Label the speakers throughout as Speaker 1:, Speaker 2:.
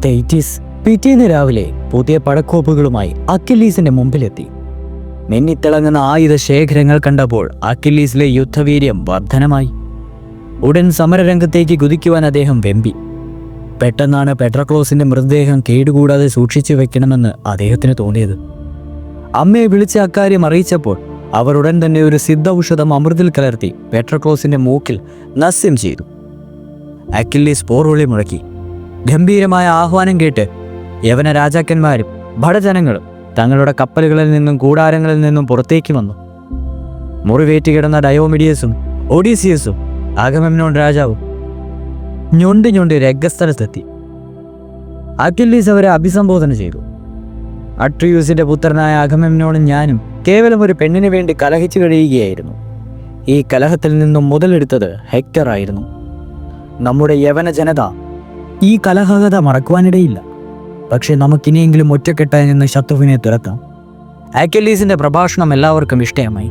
Speaker 1: തെയ്റ്റിസ് പിറ്റേന്ന് രാവിലെ പുതിയ പടക്കോപ്പുകളുമായി അക്കില്ലീസിന്റെ മുമ്പിലെത്തി. മിന്നിത്തിളങ്ങുന്ന ആയുധ ശേഖരങ്ങൾ കണ്ടപ്പോൾ അക്കില്ലീസിലെ യുദ്ധവീര്യം വർധനമായി. ഉടൻ സമരരംഗത്തേക്ക് കുതിക്കുവാൻ അദ്ദേഹം വെമ്പി. പെട്ടെന്നാണ് പെട്രക്ലോസിന്റെ മൃതദേഹം കേടുകൂടാതെ സൂക്ഷിച്ചു വെക്കണമെന്ന് അദ്ദേഹത്തിന് തോന്നിയത്. അമ്മയെ വിളിച്ച് അക്കാര്യം അറിയിച്ചപ്പോൾ അവർ ഉടൻ തന്നെ ഒരു സിദ്ധൌഷധം അമൃതിൽ കലർത്തി പെട്രക്ലോസിന്റെ മൂക്കിൽ നസ്യം ചെയ്തു. അക്കില്ലീസ് പോർവിളി മുഴക്കി. ഗംഭീരമായ ആഹ്വാനം കേട്ട് യവന രാജാക്കന്മാരും ഭടജനങ്ങളും തങ്ങളുടെ കപ്പലുകളിൽ നിന്നും കൂടാരങ്ങളിൽ നിന്നും പുറത്തേക്ക് വന്നു. മുറിവേറ്റ് കിടന്ന ഡയോമിഡിയസും ഒഡീസിയസും അഗമെമ്നോൻ രാജാവും ഞൊണ്ടി രംഗസ്ഥലത്തെത്തി. അക്കില്ലീസ് അവരെ അഭിസംബോധന ചെയ്തു. അട്രിയൂസിന്റെ പുത്രനായ അഗമെമ്നോനും ഞാനും കേവലം ഒരു പെണ്ണിന് വേണ്ടി കലഹിച്ചു കഴിയുകയായിരുന്നു. ഈ കലഹത്തിൽ നിന്നും മുതലെടുത്തത് ഹെക്ടർ ആയിരുന്നു. നമ്മുടെ യവന ജനത ഈ കലഹകത മറക്കുവാനിടയില്ല. പക്ഷെ നമുക്കിനിയെങ്കിലും ഒറ്റക്കെട്ടായി നിന്ന് ശത്രുവിനെ തുരത്താം. അക്കില്ലീസിന്റെ പ്രഭാഷണം എല്ലാവർക്കും ഇഷ്ടമായി.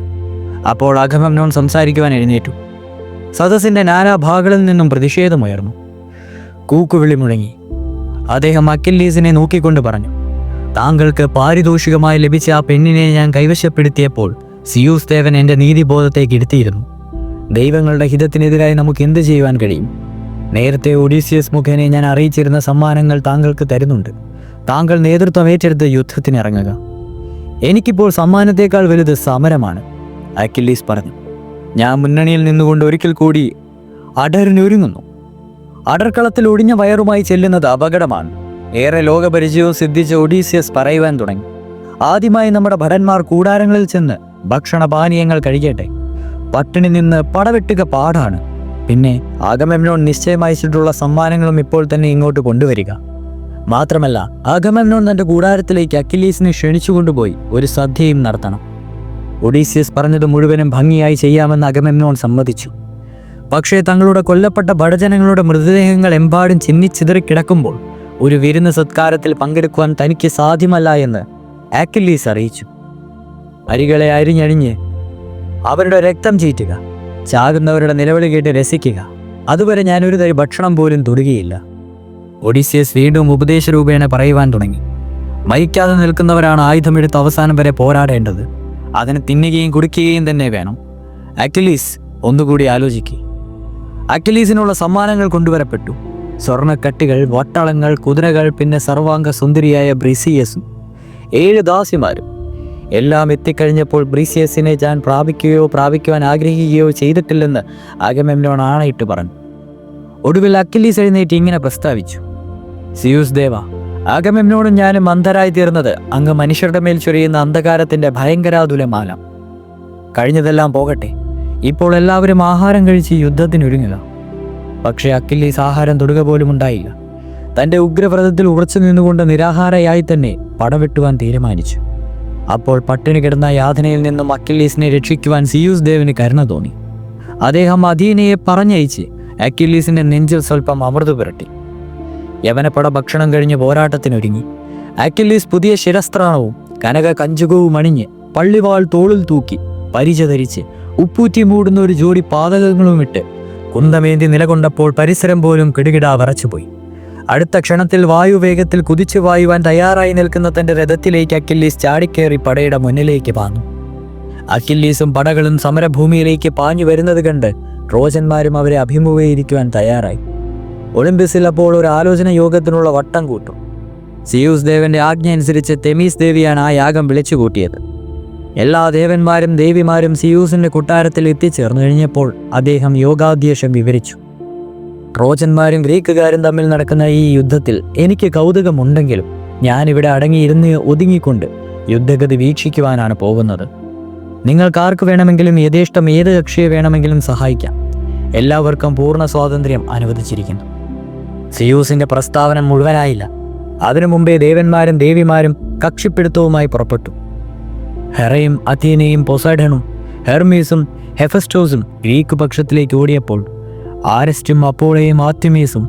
Speaker 1: അപ്പോൾ അഗമെമ്നോൻ സംസാരിക്കുവാൻ എഴുന്നേറ്റു. സദസ്സിന്റെ നാനാഭാഗങ്ങളിൽ നിന്നും പ്രതിഷേധമുയർന്നു. കൂക്കുവിളി മുഴങ്ങി. അദ്ദേഹം അക്കില്ലീസിനെ നോക്കിക്കൊണ്ട് പറഞ്ഞു, താങ്കൾക്ക് പാരിതോഷികമായി ലഭിച്ച ആ പെണ്ണിനെ ഞാൻ കൈവശപ്പെടുത്തിയപ്പോൾ സിയൂസ് ദേവൻ എൻ്റെ നീതിബോധത്തേക്ക് ഇരുത്തിയിരുന്നു. ദൈവങ്ങളുടെ ഹിതത്തിനെതിരായി നമുക്ക് എന്ത് ചെയ്യുവാൻ കഴിയും? നേരത്തെ ഒഡീസിയസ് മുഖേന ഞാൻ അറിയിച്ചിരുന്ന സമ്മാനങ്ങൾ താങ്കൾക്ക് തരുന്നുണ്ട്. താങ്കൾ നേതൃത്വം ഏറ്റെടുത്ത് യുദ്ധത്തിനിറങ്ങുക. എനിക്കിപ്പോൾ സമ്മാനത്തേക്കാൾ വലുത് സമരമാണ്, അക്കില്ലീസ് പറഞ്ഞു. ഞാൻ മുന്നണിയിൽ നിന്നുകൊണ്ട് ഒരിക്കൽ കൂടി അടരിനൊരുങ്ങുന്നു. അടർക്കളത്തിൽ ഒടിഞ്ഞ വയറുമായി ചെല്ലുന്നത് അപകടമാണ്. ഏറെ ലോകപരിചയവും സിദ്ധിച്ച ഒഡീസിയസ് പറയുവാൻ തുടങ്ങി. ആദ്യമായി നമ്മുടെ ഭടന്മാർ കൂടാരങ്ങളിൽ ചെന്ന് ഭക്ഷണപാനീയങ്ങൾ കഴിക്കട്ടെ. പട്ടിണി നിന്ന് പടവെട്ടുക പാടാണ്. പിന്നെ അഗമെമ്നോൻ നിശ്ചയമയച്ചിട്ടുള്ള സമ്മാനങ്ങളും ഇപ്പോൾ തന്നെ ഇങ്ങോട്ട് കൊണ്ടുവരിക. മാത്രമല്ല അഗമെമ്നോൻ തൻ്റെ കൂടാരത്തിലേക്ക് അക്കില്ലീസിനെ ക്ഷണിച്ചുകൊണ്ടുപോയി ഒരു സദ്യയും നടത്തണം. ഒഡീസിയസ് പറഞ്ഞത് മുഴുവനും ഭംഗിയായി ചെയ്യാമെന്ന് അഗമെമ്നോൻ സമ്മതിച്ചു. പക്ഷേ തങ്ങളുടെ കൊല്ലപ്പെട്ട ഭടജനങ്ങളുടെ മൃതദേഹങ്ങൾ എമ്പാടും ചിന്നിച്ചിതറിക്കിടക്കുമ്പോൾ ഒരു വിരുന്ന് സത്കാരത്തിൽ പങ്കെടുക്കുവാൻ തനിക്ക് സാധ്യമല്ല എന്ന് അക്കില്ലീസ് അറിയിച്ചു. അരികളെ അരിഞ്ഞഴിഞ്ഞ് അവരുടെ രക്തം ചീറ്റുക, ചാകുന്നവരുടെ നിലവിളി കേട്ട് രസിക്കുക, അതുവരെ ഞാനൊരു തരി ഭക്ഷണം പോലും തൊടുകയില്ല. ഒഡീസിയസ് വീണ്ടും ഉപദേശരൂപേണ പറയുവാൻ തുടങ്ങി. മരിക്കാതെ നിൽക്കുന്നവരാണ് ആയുധമെടുത്ത് അവസാനം വരെ പോരാടേണ്ടത്. അതിന് തിന്നുകയും കുടിക്കുകയും തന്നെ വേണം. അക്കില്ലീസ് ഒന്നുകൂടി ആലോചിക്കുക. അക്കില്ലീസിനുള്ള സമ്മാനങ്ങൾ കൊണ്ടുവരപ്പെട്ടു. സ്വർണ്ണക്കട്ടികൾ, വട്ടളങ്ങൾ, കുതിരകൾ, പിന്നെ സർവാംഗ സുന്ദരിയായ ബ്രീസിയസും 7 ദാസിമാരും. എല്ലാം എത്തിക്കഴിഞ്ഞപ്പോൾ ബ്രീസിയസിനെ ഞാൻ പ്രാപിക്കുവാൻ ആഗ്രഹിക്കുകയോ ചെയ്തിട്ടില്ലെന്ന് അഗമെമ്നോൻ ആണയിട്ട് പറഞ്ഞു. ഒടുവിൽ അക്കില്ലീസ് എഴുന്നേറ്റ് ഇങ്ങനെ പ്രസ്താവിച്ചു, സിയൂസ് ദേവ, അഗമെമ്നോനും ഞാനും അന്ധരായി തീർന്നത് അങ്ങ് മനുഷ്യരുടെ മേൽ ചൊരിയുന്ന അന്ധകാരത്തിന്റെ ഭയങ്കരാതുലമാല. കഴിഞ്ഞതെല്ലാം പോകട്ടെ, ഇപ്പോൾ എല്ലാവരും ആഹാരം കഴിച്ച് യുദ്ധത്തിനൊരുങ്ങുക. പക്ഷേ അക്കില്ലീസ് ആഹാരം തൊടുക പോലും ഉണ്ടായില്ല. തൻ്റെ ഉഗ്രവ്രതത്തിൽ ഉറച്ചു നിന്നുകൊണ്ട് നിരാഹാരയായി തന്നെ പടവെട്ടുവാൻ തീരുമാനിച്ചു. അപ്പോൾ പട്ടിണി കിടന്ന യാതനയിൽ നിന്നും അക്കില്ലീസിനെ രക്ഷിക്കുവാൻ സിയൂസ് ദേവന് കരുണ തോന്നി. അദ്ദേഹം അഥീനയെ പറഞ്ഞയച്ച് അക്കില്ലീസിന്റെ നെഞ്ചിൽ സ്വല്പം അമൃത് പുരട്ടി. യവനപ്പട ഭക്ഷണം കഴിഞ്ഞ് പോരാട്ടത്തിനൊരുങ്ങി. അക്കില്ലീസ് പുതിയ ശിരസ്ത്രാണവും കനക കഞ്ചുകവും അണിഞ്ഞ് പള്ളിവാൾ തോളിൽ തൂക്കി പരിച ധരിച്ച് ഉപ്പൂറ്റി മൂടുന്ന ഒരു ജോഡി പാതകങ്ങളും ഇട്ട് കുന്തമേന്തി നിലകൊണ്ടപ്പോൾ പരിസരം പോലും കിടുകിടാ വിറച്ചുപോയി. അടുത്ത ക്ഷണത്തിൽ വായുവേഗത്തിൽ കുതിച്ചു വായുവാൻ തയ്യാറായി നിൽക്കുന്ന തൻ്റെ രഥത്തിലേക്ക് അക്കില്ലീസ് ചാടിക്കേറി പടയുടെ മുന്നിലേക്ക് പാഞ്ഞു. അക്കില്ലീസും പടകളും സമരഭൂമിയിലേക്ക് പാഞ്ഞു വരുന്നത് കണ്ട് ട്രോജന്മാരും അവരെ അഭിമുഖീകരിക്കുവാൻ തയ്യാറായി. ഒളിമ്പസിൽ അപ്പോൾ ഒരു ആലോചന യോഗത്തിനുള്ള വട്ടം കൂട്ടും. സിയൂസ് ദേവന്റെ ആജ്ഞ അനുസരിച്ച് തെമീസ് ദേവിയാണ് ആ യാഗം വിളിച്ചു കൂട്ടിയത്. എല്ലാ ദേവന്മാരും ദേവിമാരും സിയൂസിന്റെ കൊട്ടാരത്തിൽ എത്തിച്ചേർന്നു കഴിഞ്ഞപ്പോൾ അദ്ദേഹം യോഗാധ്യക്ഷം വിവരിച്ചു. ട്രോജന്മാരും ഗ്രീക്കുകാരും തമ്മിൽ നടക്കുന്ന ഈ യുദ്ധത്തിൽ എനിക്ക് കൗതുകമുണ്ടെങ്കിലും ഞാനിവിടെ അടങ്ങിയിരുന്ന് ഒതുങ്ങിക്കൊണ്ട് യുദ്ധഗതി വീക്ഷിക്കുവാനാണ് പോകുന്നത്. നിങ്ങൾക്കാർക്ക് വേണമെങ്കിലും യഥേഷ്ടം ഏത് കക്ഷിയെ വേണമെങ്കിലും സഹായിക്കാം. എല്ലാവർക്കും പൂർണ്ണ സ്വാതന്ത്ര്യം അനുവദിച്ചിരിക്കുന്നു. സിയൂസിന്റെ പ്രസ്താവന മുഴുവനായില്ല. അതിനു മുമ്പേ ദേവന്മാരും ദേവിമാരും കക്ഷിപ്പിടുത്തവുമായി പുറപ്പെട്ടു. ഹെറയും അഥീനയും പൊസൈഡനും ഹെർമീസും ഹെഫസ്റ്റോസും ഗ്രീക്ക് പക്ഷത്തിലേക്ക് ഓടിയപ്പോൾ ആരസ്റ്റും അപ്പോളയും ആർട്ടിമീസും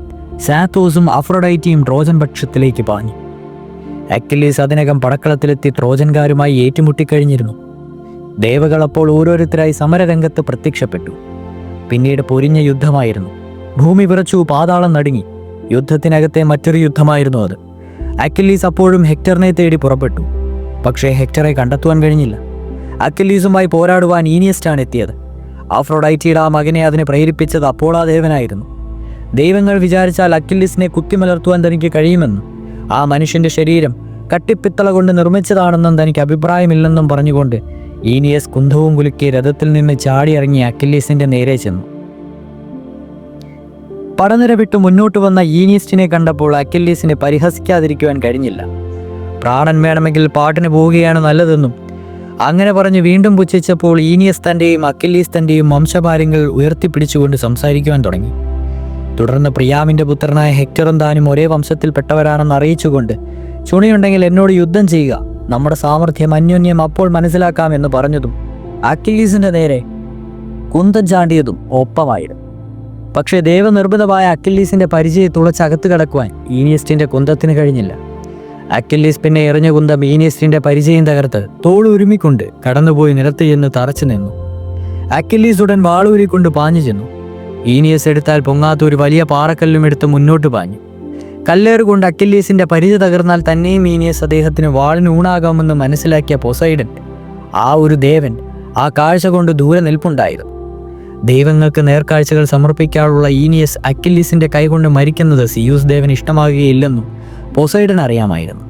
Speaker 1: സാത്തോസും അഫ്രൊഡൈറ്റിയും ട്രോജൻ പക്ഷത്തിലേക്ക് പാഞ്ഞു. അക്കില്ലീസ് അതിനകം പടക്കളത്തിലെത്തി ട്രോജൻകാരുമായി ഏറ്റുമുട്ടിക്കഴിഞ്ഞിരുന്നു. ദേവകൾ അപ്പോൾ ഓരോരുത്തരായി സമരരംഗത്ത് പ്രത്യക്ഷപ്പെട്ടു. പിന്നീട് പൊരിഞ്ഞ യുദ്ധമായിരുന്നു. ഭൂമി വിറച്ചു, പാതാളം നടുങ്ങി. യുദ്ധത്തിനകത്തെ മറ്റൊരു യുദ്ധമായിരുന്നു അത്. അക്കില്ലീസ് അപ്പോഴും ഹെക്ടറിനെ തേടി പുറപ്പെട്ടു. പക്ഷേ ഹെക്ടറെ കണ്ടെത്തുവാൻ കഴിഞ്ഞില്ല. അക്കില്ലീസുമായി പോരാടുവാൻ ഈനിയസ്റ്റാണ് എത്തിയത്. ആഫ്രോഡൈറ്റിയുടെ ആ മകനെ അതിനെ പ്രേരിപ്പിച്ചത് അപ്പോളോ ദേവനായിരുന്നു. ദൈവങ്ങൾ വിചാരിച്ചാൽ അക്കില്ലീസിനെ കുത്തിമലർത്തുവാൻ തനിക്ക് കഴിയുമെന്നും ആ മനുഷ്യൻ്റെ ശരീരം കട്ടിപ്പിത്തള കൊണ്ട് നിർമ്മിച്ചതാണെന്നും തനിക്ക് അഭിപ്രായമില്ലെന്നും പറഞ്ഞുകൊണ്ട് ഈനിയസ് കുന്തവും കുലുക്കി രഥത്തിൽ നിന്ന് ചാടിയിറങ്ങി അക്കില്ലീസിൻ്റെ നേരെ ചെന്നു. പടനിര വിട്ട് മുന്നോട്ട് വന്ന ഈനിയസ്റ്റിനെ കണ്ടപ്പോൾ അക്കില്ലീസിനെ പരിഹസിക്കാതിരിക്കുവാൻ കഴിഞ്ഞില്ല. പ്രാണൻ വേണമെങ്കിൽ പാട്ടിന് പോവുകയാണ് നല്ലതെന്നും അങ്ങനെ പറഞ്ഞ് വീണ്ടും പുച്ഛിച്ചപ്പോൾ ഈനിയസ് തൻ്റെയും അക്കില്ലീസ് തൻ്റെയും വംശപാര്യങ്ങൾ ഉയർത്തിപ്പിടിച്ചുകൊണ്ട് സംസാരിക്കുവാൻ തുടങ്ങി. തുടർന്ന് പ്രിയാമിൻ്റെ പുത്രനായ ഹെക്ടറും താനും ഒരേ വംശത്തിൽപ്പെട്ടവരാണെന്ന് അറിയിച്ചുകൊണ്ട് ചുണിയുണ്ടെങ്കിൽ എന്നോട് യുദ്ധം ചെയ്യുക, നമ്മുടെ സാമർഥ്യം അന്യോന്യം അപ്പോൾ മനസ്സിലാക്കാമെന്ന് പറഞ്ഞതും അക്കില്ലീസിൻ്റെ നേരെ കുന്തം ചാണ്ടിയതും ഒപ്പമായിരുന്നു. പക്ഷേ ദേവനിർമ്മിതമായ അക്കില്ലീസിൻ്റെ പരിചയം തുളച്ചകത്ത് കടക്കുവാൻ ഈനിയസ്റ്റിൻ്റെ കുന്തത്തിന് കഴിഞ്ഞില്ല. അക്കില്ലീസ് പിന്നെ എറിഞ്ഞ കുന്തം ഈനിയസ്റ്റിൻ്റെ പരിചയം തകർത്ത് തോളുരുമിക്കൊണ്ട് കടന്നുപോയി നിലത്ത് ചെന്ന് തറച്ചു നിന്നു. അക്കില്ലീസ് ഉടൻ വാളൂരിക്കൊണ്ട് പാഞ്ഞു ചെന്നു. ഈനിയസ് എടുത്താൽ പൊങ്ങാത്ത ഒരു വലിയ പാറക്കല്ലും എടുത്ത് മുന്നോട്ട് പാഞ്ഞു. കല്ലേറുകൊണ്ട് അക്കില്ലീസിൻ്റെ പരിച തകർന്നാൽ തന്നെയും ഈനിയസ് അദ്ദേഹത്തിന് വാളിന് ഊണാകാമെന്ന് മനസ്സിലാക്കിയ പൊസൈഡൻ, ആ ഒരു ദേവൻ, ആ കാഴ്ച കൊണ്ട് ദൂരെ നിൽപ്പുണ്ടായിരുന്നു. ദൈവങ്ങൾക്ക് നേർക്കാഴ്ചകൾ സമർപ്പിക്കാനുള്ള ഈനിയസ് അക്കില്ലീസിൻ്റെ കൈകൊണ്ട് മരിക്കുന്നത് സിയൂസ് ദേവന് ഇഷ്ടമാകുകയില്ലെന്നും പൊസൈഡൻ അറിയാമായിരുന്നു.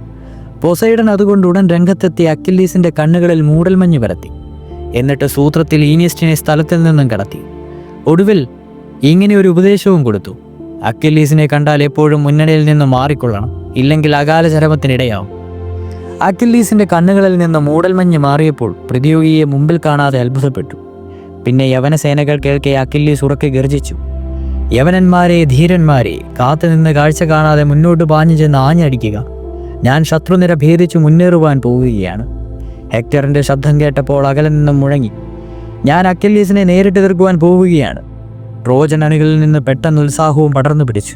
Speaker 1: പൊസൈഡൻ അതുകൊണ്ട് ഉടൻ രംഗത്തെത്തി അക്കില്ലീസിൻ്റെ കണ്ണുകളിൽ മൂടൽമഞ്ഞ് പരത്തി. എന്നിട്ട് സൂത്രത്തിൽ ഈനിയസ്റ്റിനെ സ്ഥലത്തിൽ നിന്നും കടത്തി. ഒടുവിൽ ഇങ്ങനെ ഒരു ഉപദേശവും കൊടുത്തു: അക്കില്ലീസിനെ കണ്ടാൽ എപ്പോഴും മുന്നണിയിൽ നിന്ന് മാറിക്കൊള്ളണം, ഇല്ലെങ്കിൽ അകാല ചരമത്തിനിടയാവും. അക്കില്ലീസിൻ്റെ കണ്ണുകളിൽ നിന്ന് മൂടൽമഞ്ഞ് മാറിയപ്പോൾ പ്രതിയോഗിയെ മുമ്പിൽ കാണാതെ അത്ഭുതപ്പെട്ടു. പിന്നെ യവന സേനകൾ കേൾക്കെ അക്കില്ലീസ് ഉറക്കെ ഗർജിച്ചു: യവനന്മാരെ, ധീരന്മാരെ, കാത്തുനിന്ന് കാഴ്ച കാണാതെ മുന്നോട്ട് പാഞ്ഞു ചെന്ന് ആഞ്ഞടിക്കുക. ഞാൻ ശത്രുനിര ഭേദിച്ചു മുന്നേറുവാൻ പോവുകയാണ്. ഹെക്ടറിൻ്റെ ശബ്ദം കേട്ടപ്പോൾ അകലെ നിന്നും മുഴങ്ങി: ഞാൻ അക്കില്ലീസിനെ നേരിട്ട് എതിർക്കുവാൻ പോവുകയാണ്. ട്രോജൻ അണികളിൽ നിന്ന് പെട്ടെന്ന് ഉത്സാഹവും പടർന്നു പിടിച്ചു.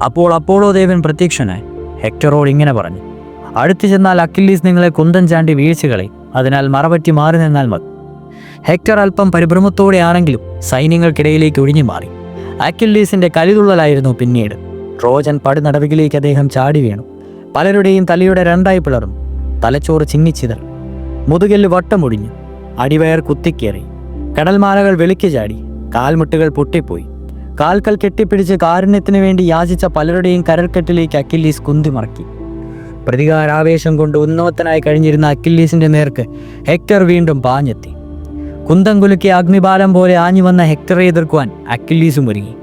Speaker 1: അപ്പോൾ അപ്പോളോ ദേവൻ പ്രത്യക്ഷനായി ഹെക്ടറോട് ഇങ്ങനെ പറഞ്ഞു: അടുത്തു ചെന്നാൽ അക്കില്ലീസ് നിങ്ങളെ കുന്തം ചാണ്ടി വീഴ്ചകളെ, അതിനാൽ മറപറ്റി മാറി നിന്നാൽ മതി. ഹെക്ടർ അല്പം പരിഭ്രമത്തോടെയാണെങ്കിലും സൈന്യങ്ങൾക്കിടയിലേക്ക് ഒഴിഞ്ഞു മാറി. അക്കില്ലീസിൻ്റെ കലിതുള്ളലായിരുന്നു പിന്നീട്. ട്രോജൻ പടിനടവിലേക്ക് അദ്ദേഹം ചാടി വീണു. പലരുടെയും തലയുടെ രണ്ടായി പിളർന്നു. തലച്ചോറ് ചിന്നിച്ചിതറി, മുതുകെല്ല് വട്ടമൊടിഞ്ഞു, അടിവയർ കുത്തിക്കേറി, കടൽമാലകൾ വെളിക്ക് ചാടി, കാൽമുട്ടുകൾ പൊട്ടിപ്പോയി. കാൽക്കൽ കെട്ടിപ്പിടിച്ച് കാരുണ്യത്തിന് വേണ്ടി യാചിച്ച പലരുടെയും കരൽക്കെട്ടിലേക്ക് അക്കില്ലീസ് കുന്തിമറക്കി. പ്രതികാരാവേശം കൊണ്ട് ഉന്മത്തനായി കഴിഞ്ഞിരുന്ന അക്കില്ലീസിൻ്റെ നേർക്ക് ഹെക്ടർ വീണ്ടും പാഞ്ഞെത്തി. കുന്തം കുലുക്കിയ അഗ്നിബാലം പോലെ ആഞ്ഞു വന്ന ഹെക്ടറെ എതിർക്കുവാൻ അക്കില്ലീസും ഒരുങ്ങി.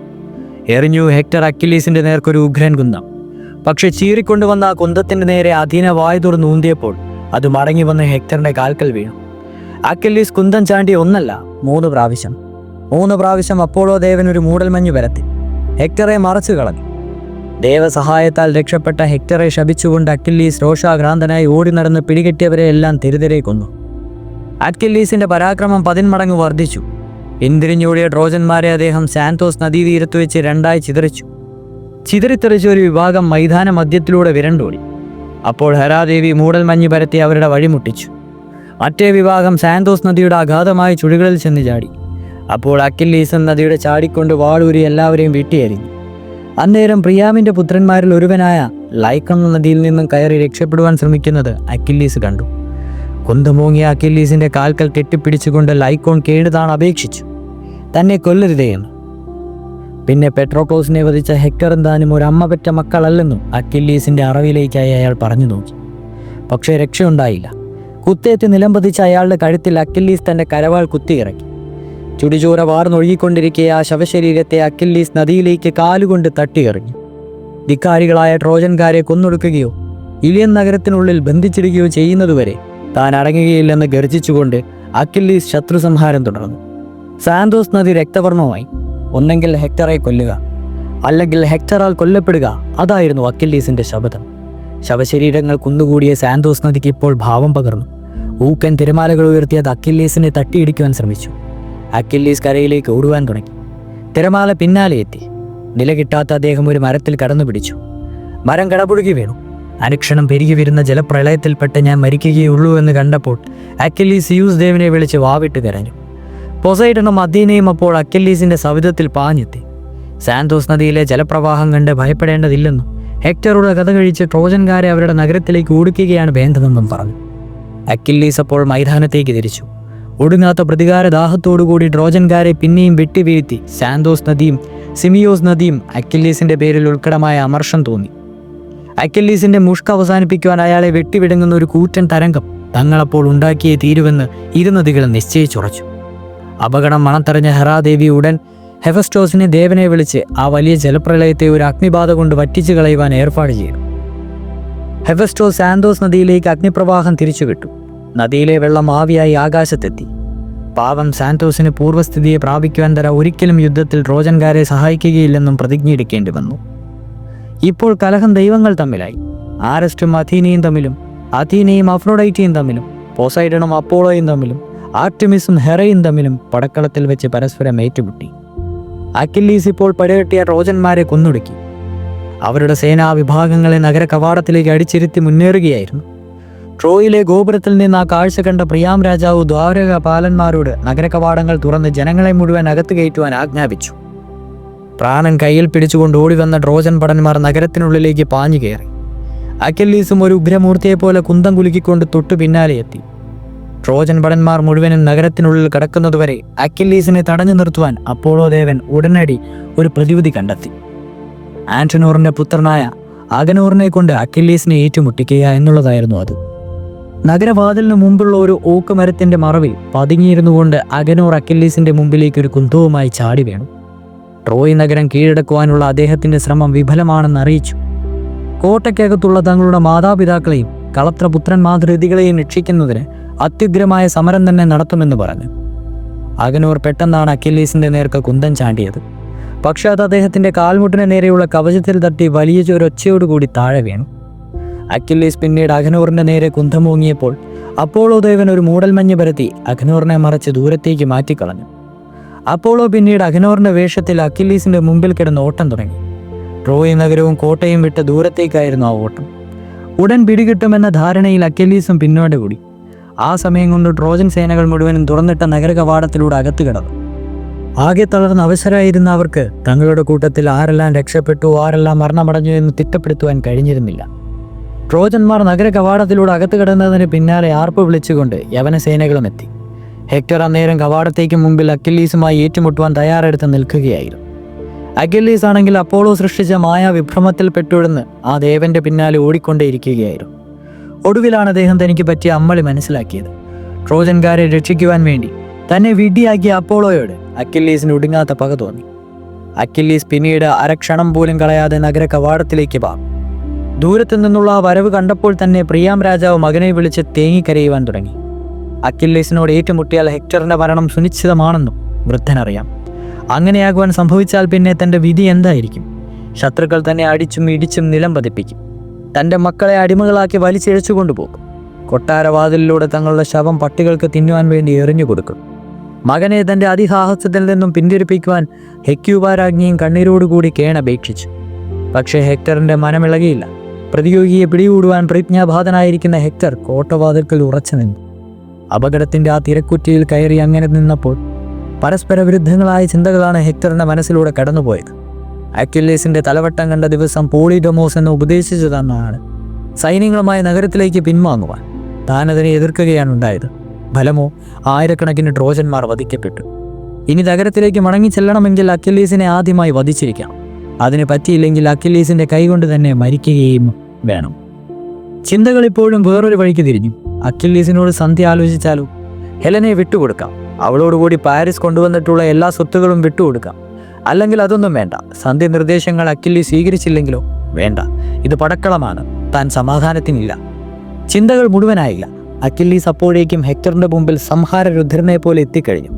Speaker 1: എറിഞ്ഞു ഹെക്ടർ അക്കില്ലീസിൻ്റെ നേർക്കൊരു ഉഗ്രൻ കുന്തം. പക്ഷെ ചീറിക്കൊണ്ടുവന്ന ആ കുന്തത്തിൻ്റെ നേരെ അധീന വായു തുറന്ന് ഊന്തിയപ്പോൾ അത് മടങ്ങി വന്ന് ഹെക്ടറിൻ്റെ കാൽക്കൽ വീണു. അക്കില്ലീസ് കുന്തം ചാണ്ടി ഒന്നല്ല, 3 പ്രാവശ്യം അപ്പോളോ ദേവൻ ഒരു മൂടൽമഞ്ഞ് പരത്തി ഹെക്ടറെ മറച്ചു കളഞ്ഞു. ദേവസഹായത്താൽ രക്ഷപ്പെട്ട ഹെക്ടറെ ശപിച്ചുകൊണ്ട് അക്കില്ലീസ് രോഷാക്രാന്തനായി ഓടി നടന്ന് പിടികെട്ടിയവരെ എല്ലാം തെരുതെരെ കൊന്നു. അക്കില്ലീസിൻ്റെ പരാക്രമം 10 മടങ്ങ് വർദ്ധിച്ചു. പിന്തിരിഞ്ഞോടിയ ട്രോജന്മാരെ അദ്ദേഹം സാന്തോസ് നദീതീരത്ത് വെച്ച് 2ആയി ചിതറിത്തെറിച്ച ഒരു വിഭാഗം മൈതാന മധ്യത്തിലൂടെ വിരണ്ടോടി. അപ്പോൾ ഹെരാദേവി മൂടൽമഞ്ഞ് പരത്തി അവരുടെ വഴിമുട്ടിച്ചു. മറ്റേ വിഭാഗം സാന്തോസ് നദിയുടെ അഗാധമായ ചുഴികളിൽ ചെന്ന് ചാടി. അപ്പോൾ അക്കില്ലീസ് നദിയുടെ ചാടിക്കൊണ്ട് വാളൂരി എല്ലാവരെയും വെട്ടിയെറിഞ്ഞു. അന്നേരം പ്രിയാമിൻ്റെ പുത്രന്മാരിൽ ഒരുവനായ ലൈക്കൺ നദിയിൽ നിന്നും കയറി രക്ഷപ്പെടുവാൻ ശ്രമിക്കുന്നത് അക്കില്ലീസ് കണ്ടു. കുന്തമോങ്ങിയ അക്കില്ലീസിൻ്റെ കാൽക്കൽ കെട്ടിപ്പിടിച്ചുകൊണ്ട് ലൈക്കോൺ കേടുതാണ് അപേക്ഷിച്ചു, തന്നെ കൊല്ലരുതേയെന്ന്. പിന്നെ പെട്രോക്ലോസിനെ വധിച്ച ഹെക്ടറും താനും ഒരു അമ്മ പെറ്റ മക്കളല്ലെന്നും അക്കില്ലീസിൻ്റെ അറവിലേക്കായി അയാൾ പറഞ്ഞു നോക്കി. പക്ഷേ രക്ഷയുണ്ടായില്ല. കുത്തേറ്റ് നിലംപതിച്ച അയാളുടെ കഴുത്തിൽ അക്കില്ലീസ് തൻ്റെ കരവാൾ കുത്തിയിറക്കി. ചുടിചോര വാർന്നൊഴുകിക്കൊണ്ടിരിക്കെ ആ ശവശരീരത്തെ അക്കില്ലീസ് നദിയിലേക്ക് കാലുകൊണ്ട് തട്ടിയെറിഞ്ഞു. ധിക്കാരികളായ ട്രോജൻകാരെ കൊന്നൊടുക്കുകയോ ഇലിയൻ നഗരത്തിനുള്ളിൽ ബന്ധിച്ചിടുകയോ ചെയ്യുന്നതുവരെ താൻ അടങ്ങുകയില്ലെന്ന് ഗർജിച്ചുകൊണ്ട് അക്കില്ലീസ് ശത്രുസംഹാരം തുടർന്നു. സാന്തോസ് നദി രക്തവർണ്ണമായി. ഒന്നെങ്കിൽ ഹെക്ടറെ കൊല്ലുക, അല്ലെങ്കിൽ ഹെക്ടറാൽ കൊല്ലപ്പെടുക, അതായിരുന്നു അക്കില്ലീസിൻ്റെ ശപഥം. ശവശരീരങ്ങൾ കുന്നുകൂടിയ സാന്തോസ് നദിക്ക് ഇപ്പോൾ ഭാവം പകർന്നു. ഊക്കൻ തിരമാലകൾ ഉയർത്തിയത് അക്കില്ലീസിനെ തട്ടിയിടിക്കുവാൻ ശ്രമിച്ചു. അക്കില്ലീസ് കരയിലേക്ക് ഓടുവാൻ തുടങ്ങി. തിരമാല പിന്നാലെ എത്തി. നിലകിട്ടാത്ത അദ്ദേഹം ഒരു മരത്തിൽ കടന്നു പിടിച്ചു. മരം കടപുഴുകി വീണു. അനുക്ഷണം പെരുകി വരുന്ന ജലപ്രളയത്തിൽപ്പെട്ട് ഞാൻ മരിക്കുകയുള്ളൂ എന്ന് കണ്ടപ്പോൾ അക്കില്ലീസ് സിയൂസ് ദേവനെ വിളിച്ച് വാവിട്ട് കരഞ്ഞു. പൊസൈഡനും അഥീനയും അപ്പോൾ അക്കില്ലീസിൻ്റെ സവിധത്തിൽ പാഞ്ഞെത്തി. സാന്തോസ് നദിയിലെ ജലപ്രവാഹം കണ്ട് ഭയപ്പെടേണ്ടതില്ലെന്നും ഹെക്ടറുടെ കഥ കഴിച്ച് ട്രോജൻകാരെ അവരുടെ നഗരത്തിലേക്ക് ഓടിക്കുകയാണ് വേണ്ടതെന്നും പറഞ്ഞു. അക്കില്ലീസ് അപ്പോൾ മൈതാനത്തേക്ക് തിരിച്ചു. ഒടുങ്ങാത്ത പ്രതികാര ദാഹത്തോടുകൂടി ട്രോജൻകാരെ പിന്നെയും വെട്ടിവീഴ്ത്തി സാന്തോസ് നദിയും സിമിയോസ് നദിയും അക്കില്ലീസിന്റെ പേരിൽ ഉത്കടമായ അമർഷം തോന്നി. അക്കില്ലീസിന്റെ മുഷ്ക് അവസാനിപ്പിക്കുവാൻ അയാളെ വെട്ടിവിടുങ്ങുന്ന ഒരു കൂറ്റൻ തരംഗം തങ്ങളപ്പോൾ ഉണ്ടാക്കിയേ തീരുവെന്ന് ഇരുനദികൾ നിശ്ചയിച്ചുറച്ചു. അപകടം മണത്തറിഞ്ഞ ഹെറാദേവി ഉടൻ ഹെഫസ്റ്റോസിനെ ദേവനെ വിളിച്ച് ആ വലിയ ജലപ്രളയത്തെ ഒരു അഗ്നിബാധ കൊണ്ട് വറ്റിച്ചു കളയുവാൻ ഏർപ്പാട് ചെയ്തു. ഹെഫസ്റ്റോസ് സാന്തോസ് നദിയിലേക്ക് അഗ്നിപ്രവാഹം തിരിച്ചുവിട്ടു. നദിയിലെ വെള്ളം ആവിയായി ആകാശത്തെത്തി. പാവം സാന്തോസിന് പൂർവ്വസ്ഥിതിയെ പ്രാപിക്കുവാൻ ഒരിക്കലും യുദ്ധത്തിൽ ട്രോജൻകാരെ സഹായിക്കുകയില്ലെന്നും പ്രതിജ്ഞയെടുക്കേണ്ടി വന്നു. ഇപ്പോൾ കലഹം ദൈവങ്ങൾ തമ്മിലായി. ആരസ്റ്റും അഥീനയും തമ്മിലും, അഥീനയും അഫ്രോഡൈറ്റിയും തമ്മിലും, പോസൈഡണും അപ്പോളോയും തമ്മിലും, ആർട്ടിമിസും ഹെറയും തമ്മിലും പടക്കളത്തിൽ വെച്ച് പരസ്പരം ഏറ്റുമുട്ടി. അക്കില്ലീസ് ഇപ്പോൾ പടയെട്ടിയ ട്രോജന്മാരെ കൊന്നൊടുക്കി. അവരുടെ സേനാവിഭാഗങ്ങളെ നഗര കവാടത്തിലേക്ക് അടിച്ചിരുത്തി മുന്നേറുകയായിരുന്നു. ട്രോയിലെ ഗോപുരത്തിൽ നിന്ന് ആ കാഴ്ച കണ്ട പ്രിയാം രാജാവ് ദ്വാരക പാലന്മാരോട് നഗര കവാടങ്ങൾ തുറന്ന് ജനങ്ങളെ മുഴുവൻ അകത്ത് കയറ്റുവാൻ ആജ്ഞാപിച്ചു. പ്രാണൻ കയ്യിൽ പിടിച്ചുകൊണ്ട് ഓടിവന്ന ട്രോജൻ ഭടന്മാർ നഗരത്തിനുള്ളിലേക്ക് പാഞ്ഞു കയറി. അക്കില്ലീസും ഒരു ഉഗ്രമൂർത്തിയെപ്പോലെ കുന്തം കുലുക്കിക്കൊണ്ട് തൊട്ടു പിന്നാലെ എത്തി. ട്രോജൻ ഭടന്മാർ മുഴുവനും നഗരത്തിനുള്ളിൽ കടക്കുന്നതുവരെ അക്കില്ലീസിനെ തടഞ്ഞു നിർത്തുവാൻ അപ്പോളോ ദേവൻ ഉടനടി ഒരു പ്രതിവിധി കണ്ടെത്തി. ആന്റനോറിന്റെ പുത്രനായ അഗനോറിനെ കൊണ്ട് അക്കില്ലീസിനെ ഏറ്റുമുട്ടിക്കുക എന്നുള്ളതായിരുന്നു അത്. നഗരവാതിലിന് മുമ്പുള്ള ഒരു ഓക്ക് മരത്തിന്റെ മറവിൽ പതുങ്ങിയിരുന്നുകൊണ്ട് അഗനോർ അക്കില്ലീസിന്റെ മുമ്പിലേക്ക് ഒരു കുന്തവുമായി ചാടി വീണു. ട്രോയ് നഗരം കീഴടക്കുവാനുള്ള അദ്ദേഹത്തിന്റെ ശ്രമം വിഫലമാണെന്ന് അറിയിച്ചു. കോട്ടയ്ക്കകത്തുള്ള തങ്ങളുടെ മാതാപിതാക്കളെയും കളത്രപുത്രന്മാതൃതികളെയും രക്ഷിക്കുന്നതിന് അത്യുഗ്രമായ സമരം തന്നെ നടത്തുമെന്ന് പറഞ്ഞു. അഗനോർ പെട്ടെന്നാണ് അക്കില്ലീസിന്റെ നേർക്ക് കുന്തം ചാണ്ടിയത്. പക്ഷെ അത് അദ്ദേഹത്തിന്റെ കാൽമുട്ടിന് നേരെയുള്ള കവചത്തിൽ തട്ടി വലിയ ഒച്ചയോടുകൂടി താഴെ വീണു. അക്കില്ലീസ് പിന്നീട് അഗനോറിന്റെ നേരെ കുന്തമൂങ്ങിയപ്പോൾ അപ്പോളോ ദേവൻ ഒരു മൂടൽമഞ്ഞ് പരത്തി അഗനോറിനെ മറച്ച് ദൂരത്തേക്ക് മാറ്റിക്കളഞ്ഞു. അപ്പോളോ പിന്നീട് അഗനോറിന്റെ വേഷത്തിൽ അക്കില്ലീസിന്റെ മുമ്പിൽ കിടന്ന് ഓട്ടം തുടങ്ങി. ട്രോയ് നഗരവും കോട്ടയും വിട്ട് ദൂരത്തേക്കായിരുന്നു ആ ഓട്ടം. ഉടൻ പിടികിട്ടുമെന്ന ധാരണയിൽ അക്കില്ലീസും പിന്നോട്ട് കൂടി. ആ സമയം കൊണ്ട് ട്രോജൻ സേനകൾ മുഴുവനും തുറന്നിട്ട നഗര കവാടത്തിലൂടെ അകത്ത് കിടന്നു. ആകെ തളർന്ന അവസരമായിരുന്ന അവർക്ക് തങ്ങളുടെ കൂട്ടത്തിൽ ആരെല്ലാം രക്ഷപ്പെട്ടു, ആരെല്ലാം മരണമടഞ്ഞു എന്ന് തിട്ടപ്പെടുത്തുവാൻ കഴിഞ്ഞിരുന്നില്ല. ട്രോജന്മാർ നഗര കവാടത്തിലൂടെ അകത്ത് കിടന്നതിന് പിന്നാലെ ആർപ്പ് വിളിച്ചുകൊണ്ട് യവന സേനകളും എത്തി. ഹെക്ടർ അന്നേരം കവാടത്തേക്ക് മുമ്പിൽ അക്കില്ലീസുമായി ഏറ്റുമുട്ടുവാൻ തയ്യാറെടുത്ത് നിൽക്കുകയായിരുന്നു. അക്കില്ലീസ് ആണെങ്കിൽ അപ്പോളോ സൃഷ്ടിച്ച മായാവിഭ്രമത്തിൽ പെട്ടുവിടുന്ന് ആ ദേവന്റെ പിന്നാലെ ഓടിക്കൊണ്ടേയിരിക്കുകയായിരുന്നു. ഒടുവിലാണ് അദ്ദേഹം തനിക്ക് പറ്റിയ അമ്മളി മനസ്സിലാക്കിയത്. ട്രോജൻകാരെ രക്ഷിക്കുവാൻ വേണ്ടി തന്നെ വിഡ്ഢിയാക്കിയ അപ്പോളോയോട് അക്കില്ലീസിന് ഒടുങ്ങാത്ത പക തോന്നി. അക്കില്ലീസ് പിന്നീട് അരക്ഷണം പോലും കളയാതെ നഗര കവാടത്തിലേക്ക് പാഞ്ഞു. ദൂരത്തു നിന്നുള്ള ആ വരവ് കണ്ടപ്പോൾ തന്നെ പ്രിയാം രാജാവ് മകനെ വിളിച്ച് തേങ്ങിക്കരയുവാൻ തുടങ്ങി. അക്കില്ലീസിനോട് ഏറ്റുമുട്ടിയാൽ ഹെക്ടറിന്റെ മരണം സുനിശ്ചിതമാണെന്നും വൃദ്ധനറിയാം. അങ്ങനെയാകുവാൻ സംഭവിച്ചാൽ പിന്നെ തൻ്റെ വിധി എന്തായിരിക്കും? ശത്രുക്കൾ തന്നെ അടിച്ചും ഇടിച്ചും നിലം പതിപ്പിക്കും. തൻ്റെ മക്കളെ അടിമകളാക്കി വലിച്ചിഴച്ചു കൊണ്ടുപോകും. കൊട്ടാരവാതിലിലൂടെ തങ്ങളുടെ ശവം പട്ടികൾക്ക് തിന്നുവാൻ വേണ്ടി എറിഞ്ഞു കൊടുക്കും. മകനെ തൻ്റെ അതിസാഹസത്തിൽ നിന്നും പിന്തിരിപ്പിക്കുവാൻ ഹെക്യൂബാരാജ്ഞിയും കണ്ണീരോടുകൂടി കേണപേക്ഷിച്ചു. പക്ഷേ ഹെക്ടറിന്റെ മനമിളകിയില്ല. പ്രതിയോഗിയെ പിടികൂടുവാൻ പ്രതിജ്ഞാബാധനായിരിക്കുന്ന ഹെക്ടർ കോട്ടവാതിൽക്കൽ ഉറച്ചു നിന്നു. അപകടത്തിന്റെ ആ തിരക്കുറ്റിയിൽ കയറി അങ്ങനെ നിന്നപ്പോൾ പരസ്പര വിരുദ്ധങ്ങളായ ചിന്തകളാണ് ഹെക്ടറിന്റെ മനസ്സിലൂടെ കടന്നുപോയത്. അക്വിലീസിന്റെ തലവട്ടം കണ്ട ദിവസം പോളിഡോമോസ് എന്ന് ഉപദേശിച്ചു തന്നാണ് സൈന്യങ്ങളുമായി നഗരത്തിലേക്ക് പിൻവാങ്ങുവാൻ. താൻ അതിനെ എതിർക്കുകയാണ് ഉണ്ടായത്. ഫലമോ ആയിരക്കണക്കിന് ട്രോജന്മാർ വധിക്കപ്പെട്ടു. ഇനി നഗരത്തിലേക്ക് മടങ്ങി ചെല്ലണമെങ്കിൽ അക്വിലീസിനെ ആദ്യമായി വധിച്ചിരിക്കണം. അതിന് പറ്റിയില്ലെങ്കിൽ അക്വിലീസിന്റെ കൈകൊണ്ട് തന്നെ മരിക്കുകയും വേണം. ചിന്തകൾ ഇപ്പോഴും വേറൊരു വഴിക്ക് തിരിഞ്ഞു. അക്വിലീസിനോട് സന്ധി ആലോചിച്ചാലോ? ഹെലനെ വിട്ടുകൊടുക്കാം. അവളോടുകൂടി പാരീസ് കൊണ്ടുവന്നിട്ടുള്ള എല്ലാ സ്വത്തുകളും വിട്ടുകൊടുക്കാം. അല്ലെങ്കിൽ അതൊന്നും വേണ്ട. സന്ധി നിർദ്ദേശങ്ങൾ അക്വിലീസ് സ്വീകരിച്ചില്ലെങ്കിലോ? വേണ്ട, ഇത് പടക്കളമാണ്, താൻ സമാധാനത്തിനില്ല. ചിന്തകൾ മുഴുവനായില്ല. അക്വിലീസ് അപ്പോഴേക്കും ഹെക്ടറിന്റെ മുമ്പിൽ സംഹാര രുദ്രനെ പോലെ എത്തിക്കഴിഞ്ഞു.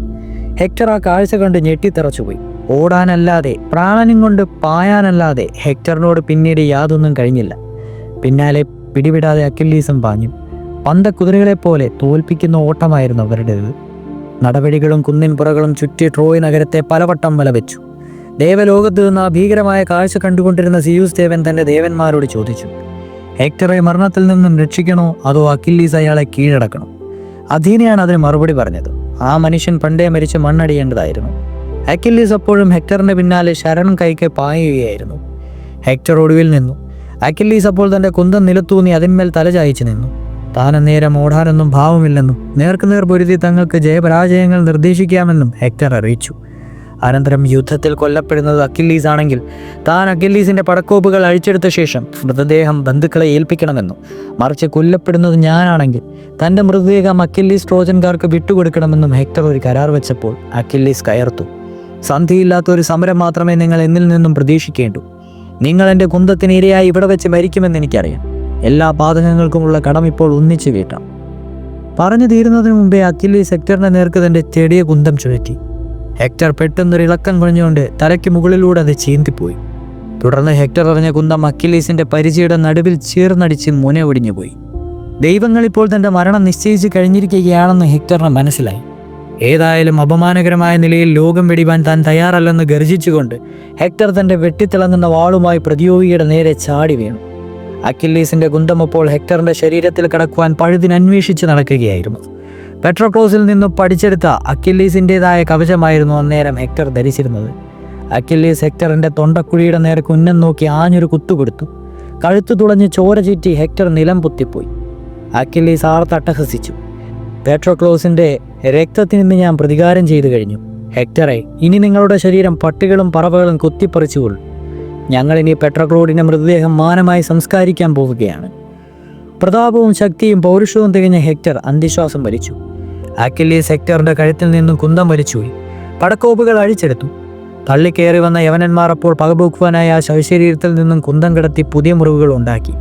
Speaker 1: ഹെക്ടർ ആ കാഴ്ച കണ്ട് ഞെട്ടിത്തറച്ചുപോയി. ഓടാനല്ലാതെ, പ്രാണനും കൊണ്ട് പായാനല്ലാതെ ഹെക്ടറിനോട് പിന്നീട് യാതൊന്നും കഴിഞ്ഞില്ല. പിന്നാലെ പിടിവിടാതെ അക്വിലീസും പാഞ്ഞു. പന്തക്കുതിരകളെപ്പോലെ തോൽപ്പിക്കുന്ന ഓട്ടമായിരുന്നു അവരുടേത്. നടപടികളും കുന്നിൻ പുറകളും ചുറ്റി ട്രോയ് നഗരത്തെ പലവട്ടം വലവെച്ചു. ദേവലോകത്ത് നിന്ന് ആ ഭീകരമായ കാഴ്ച കണ്ടുകൊണ്ടിരുന്ന സിയൂസ് ദേവൻ തൻ്റെ ദേവന്മാരോട് ചോദിച്ചു, ഹെക്ടറെ മരണത്തിൽ നിന്നും രക്ഷിക്കണോ അതോ അക്വിലീസ് അയാളെ കീഴടക്കണോ? അഥീനയാണ് അതിന് മറുപടി പറഞ്ഞത്. ആ മനുഷ്യൻ പണ്ടേ മരിച്ച് മണ്ണടിയേണ്ടതായിരുന്നു. അക്കില്ലീസ് അപ്പോഴും ഹെക്ടറിന്റെ പിന്നാലെ ശരണം കൈക്ക് പായുകയായിരുന്നു. ഹെക്ടർ ഒടുവിൽ നിന്നു. അക്കില്ലീസ് അപ്പോൾ തന്റെ കുന്തം നിലത്തൂന്നി അതിന്മേൽ തലചായിച്ചു നിന്നു. താൻ നേരം ഓടാനൊന്നും ഭാവമില്ലെന്നും നേർക്കുനേർ പൊരുതി തങ്ങൾക്ക് ജയപരാജയങ്ങൾ നിർദ്ദേശിക്കാമെന്നും ഹെക്ടർ അറിയിച്ചു. അനന്തരം യുദ്ധത്തിൽ കൊല്ലപ്പെടുന്നത് അക്കില്ലീസ് ആണെങ്കിൽ താൻ അക്കില്ലീസിന്റെ പടക്കോപ്പുകൾ അഴിച്ചെടുത്ത ശേഷം മൃതദേഹം ബന്ധുക്കളെ ഏൽപ്പിക്കണമെന്നും, മറിച്ച് കൊല്ലപ്പെടുന്നത് ഞാനാണെങ്കിൽ തൻ്റെ മൃതദേഹം അക്കില്ലീസ് ട്രോജൻകാർക്ക് വിട്ടുകൊടുക്കണമെന്നും ഹെക്ടർ ഒരു കരാർ വെച്ചപ്പോൾ അക്കില്ലീസ് കയർത്തു. സന്ധിയില്ലാത്ത ഒരു സമരം മാത്രമേ നിങ്ങൾ എന്നിൽ നിന്നും പ്രതീക്ഷിക്കേണ്ടൂ. നിങ്ങൾ എൻ്റെ കുന്തത്തിന് ഇരയായി ഇവിടെ വെച്ച് മരിക്കുമെന്ന് എനിക്കറിയാം. എല്ലാ പാതകങ്ങൾക്കുമുള്ള കടം ഇപ്പോൾ ഒന്നിച്ചു വീട്ടാം. പറഞ്ഞു തീരുന്നതിന് മുമ്പേ അക്കില്ലീസ് ഹെക്ടറിന്റെ നേർക്ക് തൻ്റെ ചെടിയ കുന്തം ചുഴറ്റി. ഹെക്ടർ പെട്ടെന്നൊരു ഇളക്കം കുഴഞ്ഞുകൊണ്ട് തലയ്ക്ക് മുകളിലൂടെ അത് ചീന്തിപ്പോയി. തുടർന്ന് ഹെക്ടർ എറിഞ്ഞ കുന്തം അക്കില്ലീസിന്റെ പരിചയുടെ നടുവിൽ ചീർന്നടിച്ച് മുന ഒടിഞ്ഞുപോയി. ദൈവങ്ങൾ ഇപ്പോൾ തൻ്റെ മരണം നിശ്ചയിച്ച് കഴിഞ്ഞിരിക്കുകയാണെന്ന് ഹെക്ടറിന് മനസ്സിലായി. ഏതായാലും അപമാനകരമായ നിലയിൽ ലോകം വെടിവാൻ താൻ തയ്യാറല്ലെന്ന് ഗർജിച്ചുകൊണ്ട് ഹെക്ടർ തൻ്റെ വെട്ടിത്തിളങ്ങുന്ന വാളുമായി പ്രതിയോഗിയുടെ നേരെ ചാടി വീണു. അക്കില്ലീസിന്റെ കുന്തം അപ്പോൾ ഹെക്ടറിന്റെ ശരീരത്തിൽ കടക്കുവാൻ പഴുതിനന്വേഷിച്ച് നടക്കുകയായിരുന്നു. പെട്രോക്ലോസിൽ നിന്നും പഠിച്ചെടുത്ത അക്കില്ലീസിൻ്റെതായ കവചമായിരുന്നു അന്നേരം ഹെക്ടർ ധരിച്ചിരുന്നത്. അക്കില്ലീസ് ഹെക്ടറിന്റെ തൊണ്ടക്കുഴിയുടെ നേർക്ക് ഉന്നം നോക്കി ആഞ്ഞൊരു കുത്തുകൊടുത്തു. കഴുത്തു തുളഞ്ഞ് ചോര ചീറ്റി ഹെക്ടർ നിലം പൊത്തിപ്പോയി. അക്കില്ലീസ് ആർത്തട്ടഹസിച്ചു. പെട്രോക്ലോസിന്റെ രക്തത്തിൽ നിന്ന് ഞാൻ പ്രതികാരം ചെയ്തു കഴിഞ്ഞു. ഹെക്ടറെ, ഇനി നിങ്ങളുടെ ശരീരം പട്ടികളും പറവകളും കുത്തിപ്പറിച്ചുകൊള്ളു. ഞങ്ങളിനി പെട്രോക്ലോഡിന്റെ മൃതദേഹം മാനമായി സംസ്കരിക്കാൻ പോവുകയാണ്. പ്രതാപവും ശക്തിയും പൗരുഷവും തികഞ്ഞ ഹെക്ടർ അന്ത്യശ്വാസം വലിച്ചു. അക്കില്ലീസ് ഹെക്ടറിന്റെ കഴുത്തിൽ നിന്നും കുന്തം വലിച്ചുപോയി. പടക്കോപ്പുകൾ അഴിച്ചെടുത്തു. തള്ളിക്കയറി വന്ന യവനന്മാർ അപ്പോൾ പകപോക്കുവാനായി ആ ശവശരീരത്തിൽ നിന്നും കുന്തം കടത്തി പുതിയ മുറിവുകൾ ഉണ്ടാക്കി.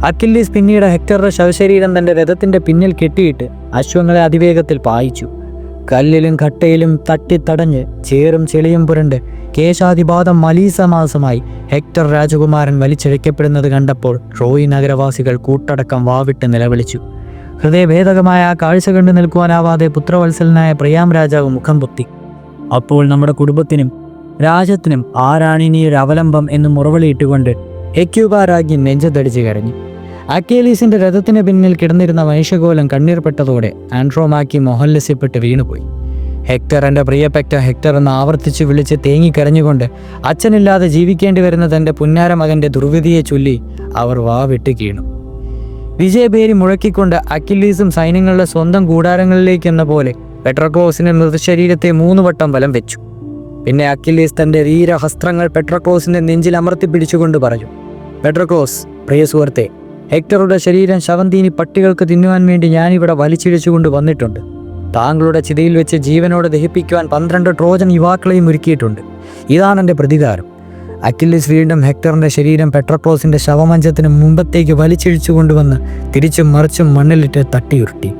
Speaker 1: അക്കില്ലീസ് പിന്നീട് ഹെക്ടറുടെ ശവശരീരം തൻ്റെ രഥത്തിന്റെ പിന്നിൽ കെട്ടിയിട്ട് അശ്വങ്ങളെ അതിവേഗത്തിൽ പായിച്ചു. കല്ലിലും കട്ടയിലും തട്ടിത്തടഞ്ഞ് ചേറും ചെളിയും പുരണ്ട് കേശാതിപാതം മലീസമാസമായി ഹെക്ടർ രാജകുമാരൻ വലിച്ചിഴക്കപ്പെടുന്നത് കണ്ടപ്പോൾ ട്രോയ് നഗരവാസികൾ കൂട്ടടക്കം വാവിട്ട് നിലവിളിച്ചു. ഹൃദയഭേദകമായ ആ കാഴ്ച കണ്ടു നിൽക്കുവാനാവാതെ പുത്രവത്സലനായ പ്രിയാം രാജാവ് മുഖം പൊത്തി. അപ്പോൾ നമ്മുടെ കുടുംബത്തിനും രാജ്യത്തിനും ആരാണിനി ഒരു അവലംബം എന്ന് മുറവിളിയിട്ടുകൊണ്ട് ഹെക്യൂബ രാജ്ഞി നെഞ്ചത്തടിച്ച് കരഞ്ഞു. അക്കേലീസിന്റെ രഥത്തിന് പിന്നിൽ കിടന്നിരുന്ന മനുഷ്യകോലം കണ്ണീർപ്പെട്ടതോടെ ആൻഡ്രോമാക്കി മോഹല്ലസ്യപ്പെട്ട് വീണുപോയി. ഹെക്ടർ, എൻ്റെ പ്രിയപ്പെട്ട ഹെക്ടർ എന്ന് ആവർത്തിച്ച് വിളിച്ച് തേങ്ങിക്കരഞ്ഞുകൊണ്ട് അച്ഛനില്ലാതെ ജീവിക്കേണ്ടി വരുന്ന തൻ്റെ പുന്നാര മകൻ്റെ ദുർവിധിയെ ചൊല്ലി അവർ വാവിട്ട് കീണു. വിജയപേരി മുഴക്കിക്കൊണ്ട് അക്കില്ലീസും സൈന്യങ്ങളുടെ സ്വന്തം കൂടാരങ്ങളിലേക്ക് എന്ന പോലെ പെട്രോക്ലോസിന്റെ മൃതശരീരത്തെ 3 വട്ടം വലം വെച്ചു. പിന്നെ അക്കില്ലീസ് തൻ്റെ വീരഹസ്ത്രങ്ങൾ പെട്രോക്ലോസിന്റെ നെഞ്ചിൽ അമർത്തി പിടിച്ചുകൊണ്ട് പറഞ്ഞു, പെട്രോക്ലോസ്, പ്രിയ സുഹൃത്തെ, ഹെക്ടറുടെ ശരീരം ശവന്തീനി പട്ടികൾക്ക് തിന്നുവാൻ വേണ്ടി ഞാനിവിടെ വലിച്ചിഴച്ചുകൊണ്ട് വന്നിട്ടുണ്ട്. താങ്കളുടെ ചിതയിൽ വെച്ച് ജീവനോടെ ദഹിപ്പിക്കുവാൻ 12 ട്രോജൻ യുവാക്കളെയും ഒരുക്കിയിട്ടുണ്ട്. ഇതാണ് എൻ്റെ പ്രതികാരം. അക്കില്ലീസ് വീണ്ടും ഹെക്ടറിന്റെ ശരീരം പെട്രോക്ലോസിന്റെ ശവമഞ്ചത്തിന് മുമ്പത്തേക്ക് വലിച്ചിഴിച്ചു കൊണ്ടുവന്ന് തിരിച്ചും മറിച്ചും മണ്ണിലിട്ട് തട്ടിയുരുട്ടി.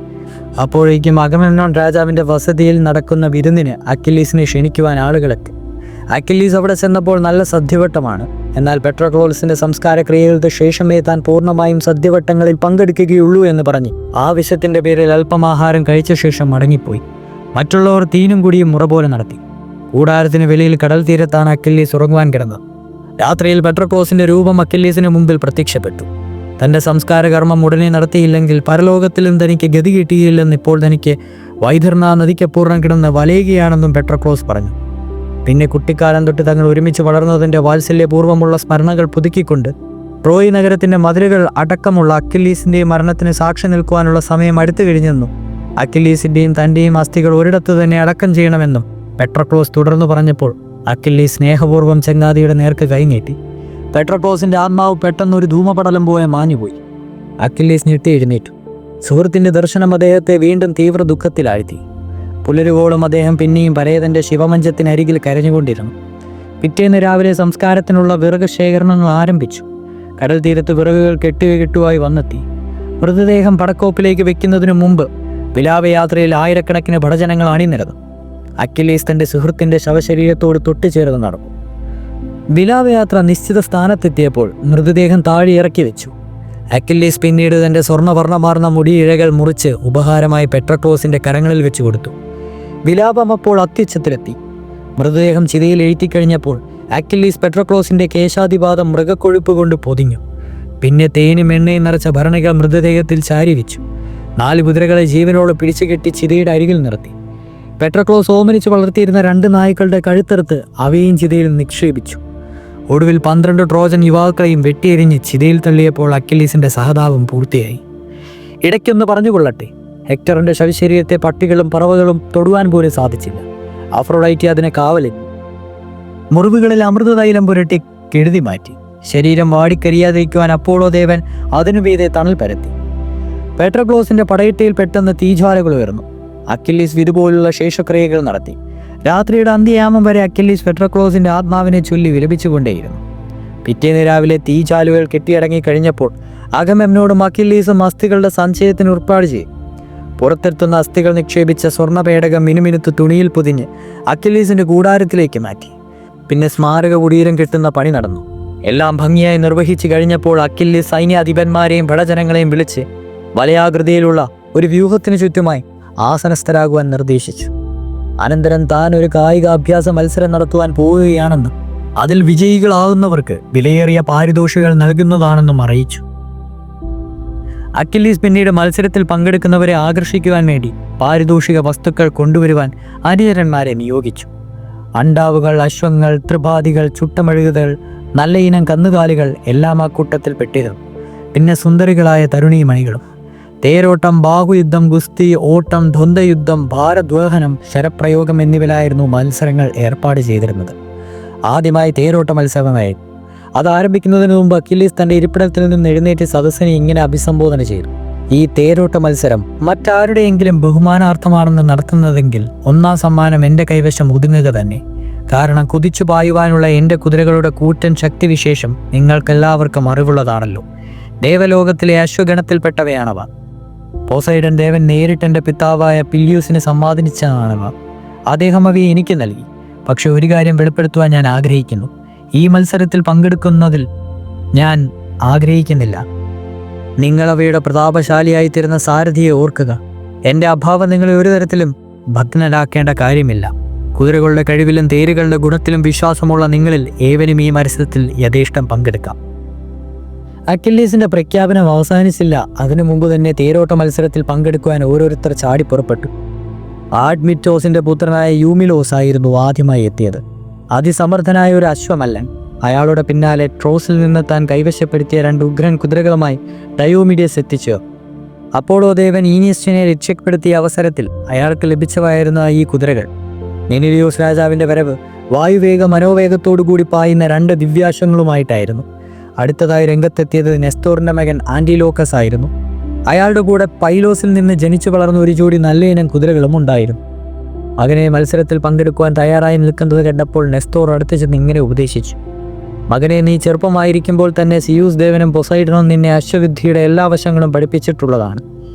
Speaker 1: അപ്പോഴേക്കും അഗമെമ്നോൻ രാജാവിൻ്റെ വസതിയിൽ നടക്കുന്ന വിരുന്നിന് അക്കില്ലീസിനെ ക്ഷണിക്കുവാൻ ആളുകളെത്തി. അക്കില്ലീസ് അവിടെ ചെന്നപ്പോൾ നല്ല സദ്യവട്ടമാണ്. എന്നാൽ പെട്രോക്ലോസിന്റെ സംസ്കാര ക്രിയകളുടെ ശേഷമേ താൻ പൂർണ്ണമായും സദ്യവട്ടങ്ങളിൽ പങ്കെടുക്കുകയുള്ളൂ എന്ന് പറഞ്ഞ് ആവശ്യത്തിന്റെ പേരിൽ അല്പമാഹാരം കഴിച്ച ശേഷം മടങ്ങിപ്പോയി. മറ്റുള്ളവർ തീനും കുടിയും മുറ പോലെ നടത്തി. കൂടാരത്തിന് വെളിയിൽ കടൽ തീരത്താണ് അക്കില്ലീസ് ഉറങ്ങുവാൻ കിടന്നത്. രാത്രിയിൽ പെട്രോക്ലോസിന്റെ രൂപം അക്കില്ലീസിന് മുമ്പിൽ പ്രത്യക്ഷപ്പെട്ടു. തൻ്റെ സംസ്കാരകർമ്മം ഉടനെ നടത്തിയില്ലെങ്കിൽ പരലോകത്തിലും തനിക്ക് ഗതി കിട്ടിയില്ലെന്ന് ഇപ്പോൾ തനിക്ക് വൈതർണ നദിക്കപ്പൂർണ്ണം കിടന്ന് വലയുകയാണെന്നും പെട്രോക്ലോസ് പറഞ്ഞു. പിന്നെ കുട്ടിക്കാലം തൊട്ട് തങ്ങൾ ഒരുമിച്ച് വളർന്നതിൻ്റെ വാത്സല്യപൂർവ്വമുള്ള സ്മരണകൾ പുതുക്കിക്കൊണ്ട് ട്രോയ് നഗരത്തിൻ്റെ മതിലുകൾ അടക്കമുള്ള അക്കില്ലീസിൻ്റെയും മരണത്തിന് സാക്ഷി നിൽക്കുവാനുള്ള സമയം അടുത്തു കഴിഞ്ഞെന്നും അക്കില്ലീസിൻ്റെയും തൻ്റെയും അസ്ഥികൾ ഒരിടത്ത് തന്നെ അടക്കം ചെയ്യണമെന്നും പെട്രോക്ലോസ് തുടർന്നു പറഞ്ഞപ്പോൾ അക്കില്ലീസ് സ്നേഹപൂർവ്വം ചങ്ങാതിയുടെ നേർക്ക് കൈനീട്ടി. പെട്രോക്ലോസിൻ്റെ ആത്മാവ് പെട്ടെന്നൊരു ധൂമപടലം പോലെ മാഞ്ഞുപോയി. അക്കില്ലീസ് ഞെട്ടി എഴുന്നേറ്റു. സുഹൃത്തിൻ്റെ ദർശനം അദ്ദേഹത്തെ വീണ്ടും തീവ്ര ദുഃഖത്തിലാഴ്ത്തി. പുലരുവോളം അദ്ദേഹം പിന്നെയും പരേതൻ്റെ ശിവമഞ്ചത്തിനരികിൽ കരഞ്ഞുകൊണ്ടിരുന്നു. പിറ്റേന്ന് രാവിലെ സംസ്കാരത്തിനുള്ള വിറക് ശേഖരണങ്ങൾ ആരംഭിച്ചു. കടൽ തീരത്ത് വിറകുകൾ കെട്ടുകെട്ടുവായി വന്നെത്തി. മൃതദേഹം പടക്കോപ്പിലേക്ക് വെക്കുന്നതിനു മുമ്പ് വിലാപയാത്രയിൽ ആയിരക്കണക്കിന് ഭടജനങ്ങൾ അണിനിരന്നു. അക്കില്ലീസ് തൻ്റെ സുഹൃത്തിൻ്റെ ശവശരീരത്തോട് തൊട്ടുചേർന്ന് നടന്നു. വിലാപയാത്ര നിശ്ചിത സ്ഥാനത്തെത്തിയപ്പോൾ മൃതദേഹം താഴെ ഇറക്കി വെച്ചു. അക്കില്ലീസ് പിന്നീട് തൻ്റെ സ്വർണ്ണവർണ്ണമാർന്ന മുടിയിഴകൾ മുറിച്ച് ഉപഹാരമായി പെട്രോക്ലോസിൻ്റെ കരങ്ങളിൽ വെച്ചു കൊടുത്തു. വിലാപം അപ്പോൾ അത്യുച്ചത്തിലെത്തി. മൃതദേഹം ചിതയിൽ എഴുത്തിക്കഴിഞ്ഞപ്പോൾ അക്കില്ലീസ് പെട്രോക്ലോസിൻ്റെ കേശാതിപാതം മൃഗക്കൊഴുപ്പ് കൊണ്ട് പൊതിഞ്ഞു. പിന്നെ തേനും എണ്ണയും നിറച്ച ഭരണികൾ മൃതദേഹത്തിൽ ചാരി വെച്ചു. 4 കുതിരകളെ ജീവനോട് പിടിച്ചുകെട്ടി ചിതയുടെ അരികിൽ നിർത്തി. പെട്രോക്ലോസ് ഓമനിച്ച് വളർത്തിയിരുന്ന 2 നായ്ക്കളുടെ കഴുത്തെടുത്ത് അവയും ചിതയിൽ നിക്ഷേപിച്ചു. ഒടുവിൽ 12 ട്രോജൻ യുവാക്കളെയും വെട്ടിയെരിഞ്ഞ് ചിതയിൽ തള്ളിയപ്പോൾ അക്കില്ലീസിന്റെ സഹതാപം പൂർത്തിയായി. ഇടയ്ക്കൊന്ന് പറഞ്ഞുകൊള്ളട്ടെ, ഹെക്ടറിന്റെ ശവശരീരത്തെ പട്ടികളും പറവകളും തൊടുവാൻ പോലും സാധിച്ചില്ല. അഫ്രോഡൈറ്റി അതിനെ കാവലിൽ മുറിവുകളിൽ അമൃതതൈലം പുരട്ടി കെടുതി മാറ്റി. ശരീരം വാടിക്കരിയാതിരിക്കുവാൻ അപ്പോളോ ദേവൻ അതിനു മീതെ തണൽ പരത്തി. പെട്രോക്ലോസിന്റെ പടയിട്ടയിൽ പെട്ടെന്ന് തീജ്വാലകൾ ഉയർന്നു. അക്കില്ലീസ് ഇതുപോലുള്ള ശേഷക്രിയകൾ നടത്തി. രാത്രിയുടെ അന്ത്യയാമം വരെ അക്കില്ലീസ് പെട്രോക്ലോസിന്റെ ആത്മാവിനെ ചൊല്ലി വിലപിച്ചുകൊണ്ടേയിരുന്നു. പിറ്റേന്ന് രാവിലെ തീജ്വാലകൾ കെട്ടിയടങ്ങി കഴിഞ്ഞപ്പോൾ അഗമെമ്നോടും അക്കില്ലീസും അസ്ഥികളുടെ സഞ്ചയത്തിന് ഏർപ്പാട് ചെയ്തു. പുറത്തെടുത്തുന്ന അസ്ഥികൾ നിക്ഷേപിച്ച സ്വർണ്ണപേടകം മിനുമിനുത്ത് തുണിയിൽ പൊതിഞ്ഞ് അക്കില്ലീസിന്റെ കൂടാരത്തിലേക്ക് മാറ്റി. പിന്നെ സ്മാരക കുടീരം കെട്ടുന്ന പണി നടന്നു. എല്ലാം ഭംഗിയായി നിർവഹിച്ചു കഴിഞ്ഞപ്പോൾ അക്കില്ലീസ് സൈന്യാധിപന്മാരെയും ഭടജനങ്ങളെയും വിളിച്ച് വലയാകൃതിയിലുള്ള ഒരു വ്യൂഹത്തിനു ചുറ്റുമായി ആസനസ്ഥരാകുവാൻ നിർദ്ദേശിച്ചു. അനന്തരം താൻ ഒരു കായികാഭ്യാസ മത്സരം നടത്തുവാൻ പോവുകയാണെന്നും അതിൽ വിജയികളാകുന്നവർക്ക് വിലയേറിയ പാരിതോഷികൾ നൽകുന്നതാണെന്നും അറിയിച്ചു. അക്കില്ലീസ് പിന്നീട് മത്സരത്തിൽ പങ്കെടുക്കുന്നവരെ ആകർഷിക്കുവാൻ വേണ്ടി പാരിതോഷിക വസ്തുക്കൾ കൊണ്ടുവരുവാൻ അനുചരന്മാരെ നിയോഗിച്ചു. അണ്ടാവുകൾ, അശ്വങ്ങൾ, ത്രിപാദികൾ, ചുട്ടമെഴുകുകൾ, നല്ല ഇനം കന്നുകാലികൾ എല്ലാം ആ കൂട്ടത്തിൽ പെട്ടിരുന്നു. പിന്നെ സുന്ദരികളായ തരുണീമണികളും. തേരോട്ടം, ബാഹുയുദ്ധം, ഗുസ്തി, ഓട്ടം, ദ്വന്ദ്വയുദ്ധം, ഭാരദ്വഹനം, ശരപ്രയോഗം എന്നിവയിലായിരുന്നു മത്സരങ്ങൾ ഏർപ്പാട് ചെയ്തിരുന്നത്. ആദ്യമായി തേരോട്ട മത്സരമായിരുന്നു. അത് ആരംഭിക്കുന്നതിന് മുമ്പ് അക്കില്ലീസ് തൻ്റെ ഇരിപ്പിടത്തിൽ നിന്ന് എഴുന്നേറ്റ് സദസ്സിനെ ഇങ്ങനെ അഭിസംബോധന ചെയ്തു: ഈ തേരോട്ട മത്സരം മറ്റാരുടെയെങ്കിലും ബഹുമാനാർത്ഥമാണെന്ന് നടത്തുന്നതെങ്കിൽ 1-ാം സമ്മാനം എൻ്റെ കൈവശം ഒതുങ്ങുക തന്നെ. കാരണം കുതിച്ചു പായുവാനുള്ള എൻ്റെ കുതിരകളുടെ കൂറ്റൻ ശക്തിവിശേഷം നിങ്ങൾക്കെല്ലാവർക്കും അറിവുള്ളതാണല്ലോ. ദേവലോകത്തിലെ അശ്വഗണത്തിൽപ്പെട്ടവയാണവ. പോസൈഡൻ ദേവൻ നേരിട്ട് എൻ്റെ പിതാവായ പില്യൂസിന് സമ്മാനിച്ചതാണവ. അദ്ദേഹം അവയെ എനിക്ക് നൽകി. പക്ഷെ ഒരു കാര്യം വെളിപ്പെടുത്തുവാൻ ഞാൻ ആഗ്രഹിക്കുന്നു. ഈ മത്സരത്തിൽ പങ്കെടുക്കുന്നതിൽ ഞാൻ ആഗ്രഹിക്കുന്നില്ല. നിങ്ങളവയുടെ പ്രതാപശാലിയായി തീരുന്ന സാരഥിയെ ഓർക്കുക. എൻ്റെ അഭാവം നിങ്ങളെ ഒരു തരത്തിലും ഭഗ്നരാക്കേണ്ട കാര്യമില്ല. കുതിരകളുടെ കഴിവിലും തേരുകളുടെ ഗുണത്തിലും വിശ്വാസമുള്ള നിങ്ങളിൽ ഏവരും ഈ മത്സരത്തിൽ യഥേഷ്ടം പങ്കെടുക്കാം. അക്കില്ലീസിന്റെ പ്രഖ്യാപനം അവസാനിച്ചില്ല. അതിനു മുമ്പ് തന്നെ തേരോട്ട മത്സരത്തിൽ പങ്കെടുക്കുവാൻ ഓരോരുത്തർ ചാടി പുറപ്പെട്ടു. ആഡ്മിറ്റോസിന്റെ പുത്രനായ യൂമിലോസ് ആയിരുന്നു ആദ്യമായി എത്തിയത്. അതിസമർത്ഥനായ ഒരു അശ്വമല്ലൻ. അയാളുടെ പിന്നാലെ ട്രോസിൽ നിന്ന് താൻ കൈവശപ്പെടുത്തിയ 2 ഉഗ്രൻ കുതിരകളുമായി ഡയോമിഡിയസ് എത്തിച്ചു. അപ്പോളോ ദേവൻ ഈനിയസിനെ രക്ഷപ്പെടുത്തിയ അവസരത്തിൽ അയാൾക്ക് ലഭിച്ചവയായിരുന്ന ഈ കുതിരകൾ മെനിലിയോസ് രാജാവിന്റെ വരവ് വായുവേഗ മനോവേഗത്തോടുകൂടി പായുന്ന 2 ദിവ്യാശ്വങ്ങളുമായിട്ടായിരുന്നു. അടുത്തതായി രംഗത്തെത്തിയത് നെസ്തോറിന്റെ മകൻ ആന്റിലോക്കസ് ആയിരുന്നു. അയാളുടെ കൂടെ പൈലോസിൽ നിന്ന് ജനിച്ചു വളർന്ന ഒരു ജോഡി നല്ല ഇനം കുതിരകളും ഉണ്ടായിരുന്നു. മകനെ മത്സരത്തിൽ പങ്കെടുക്കുവാൻ തയ്യാറായി നിൽക്കുന്നത് കണ്ടപ്പോൾ നെസ്തോർ അടുത്ത് ചെന്ന് ഇങ്ങനെ ഉപദേശിച്ചു: മകനെ, നീ ചെറുപ്പമായിരിക്കുമ്പോൾ തന്നെ സിയൂസ് ദേവനും പൊസൈഡനും നിന്നെ അശ്വവിദ്യയുടെ എല്ലാ വശങ്ങളും പഠിപ്പിച്ചിട്ടുള്ളതാണ്.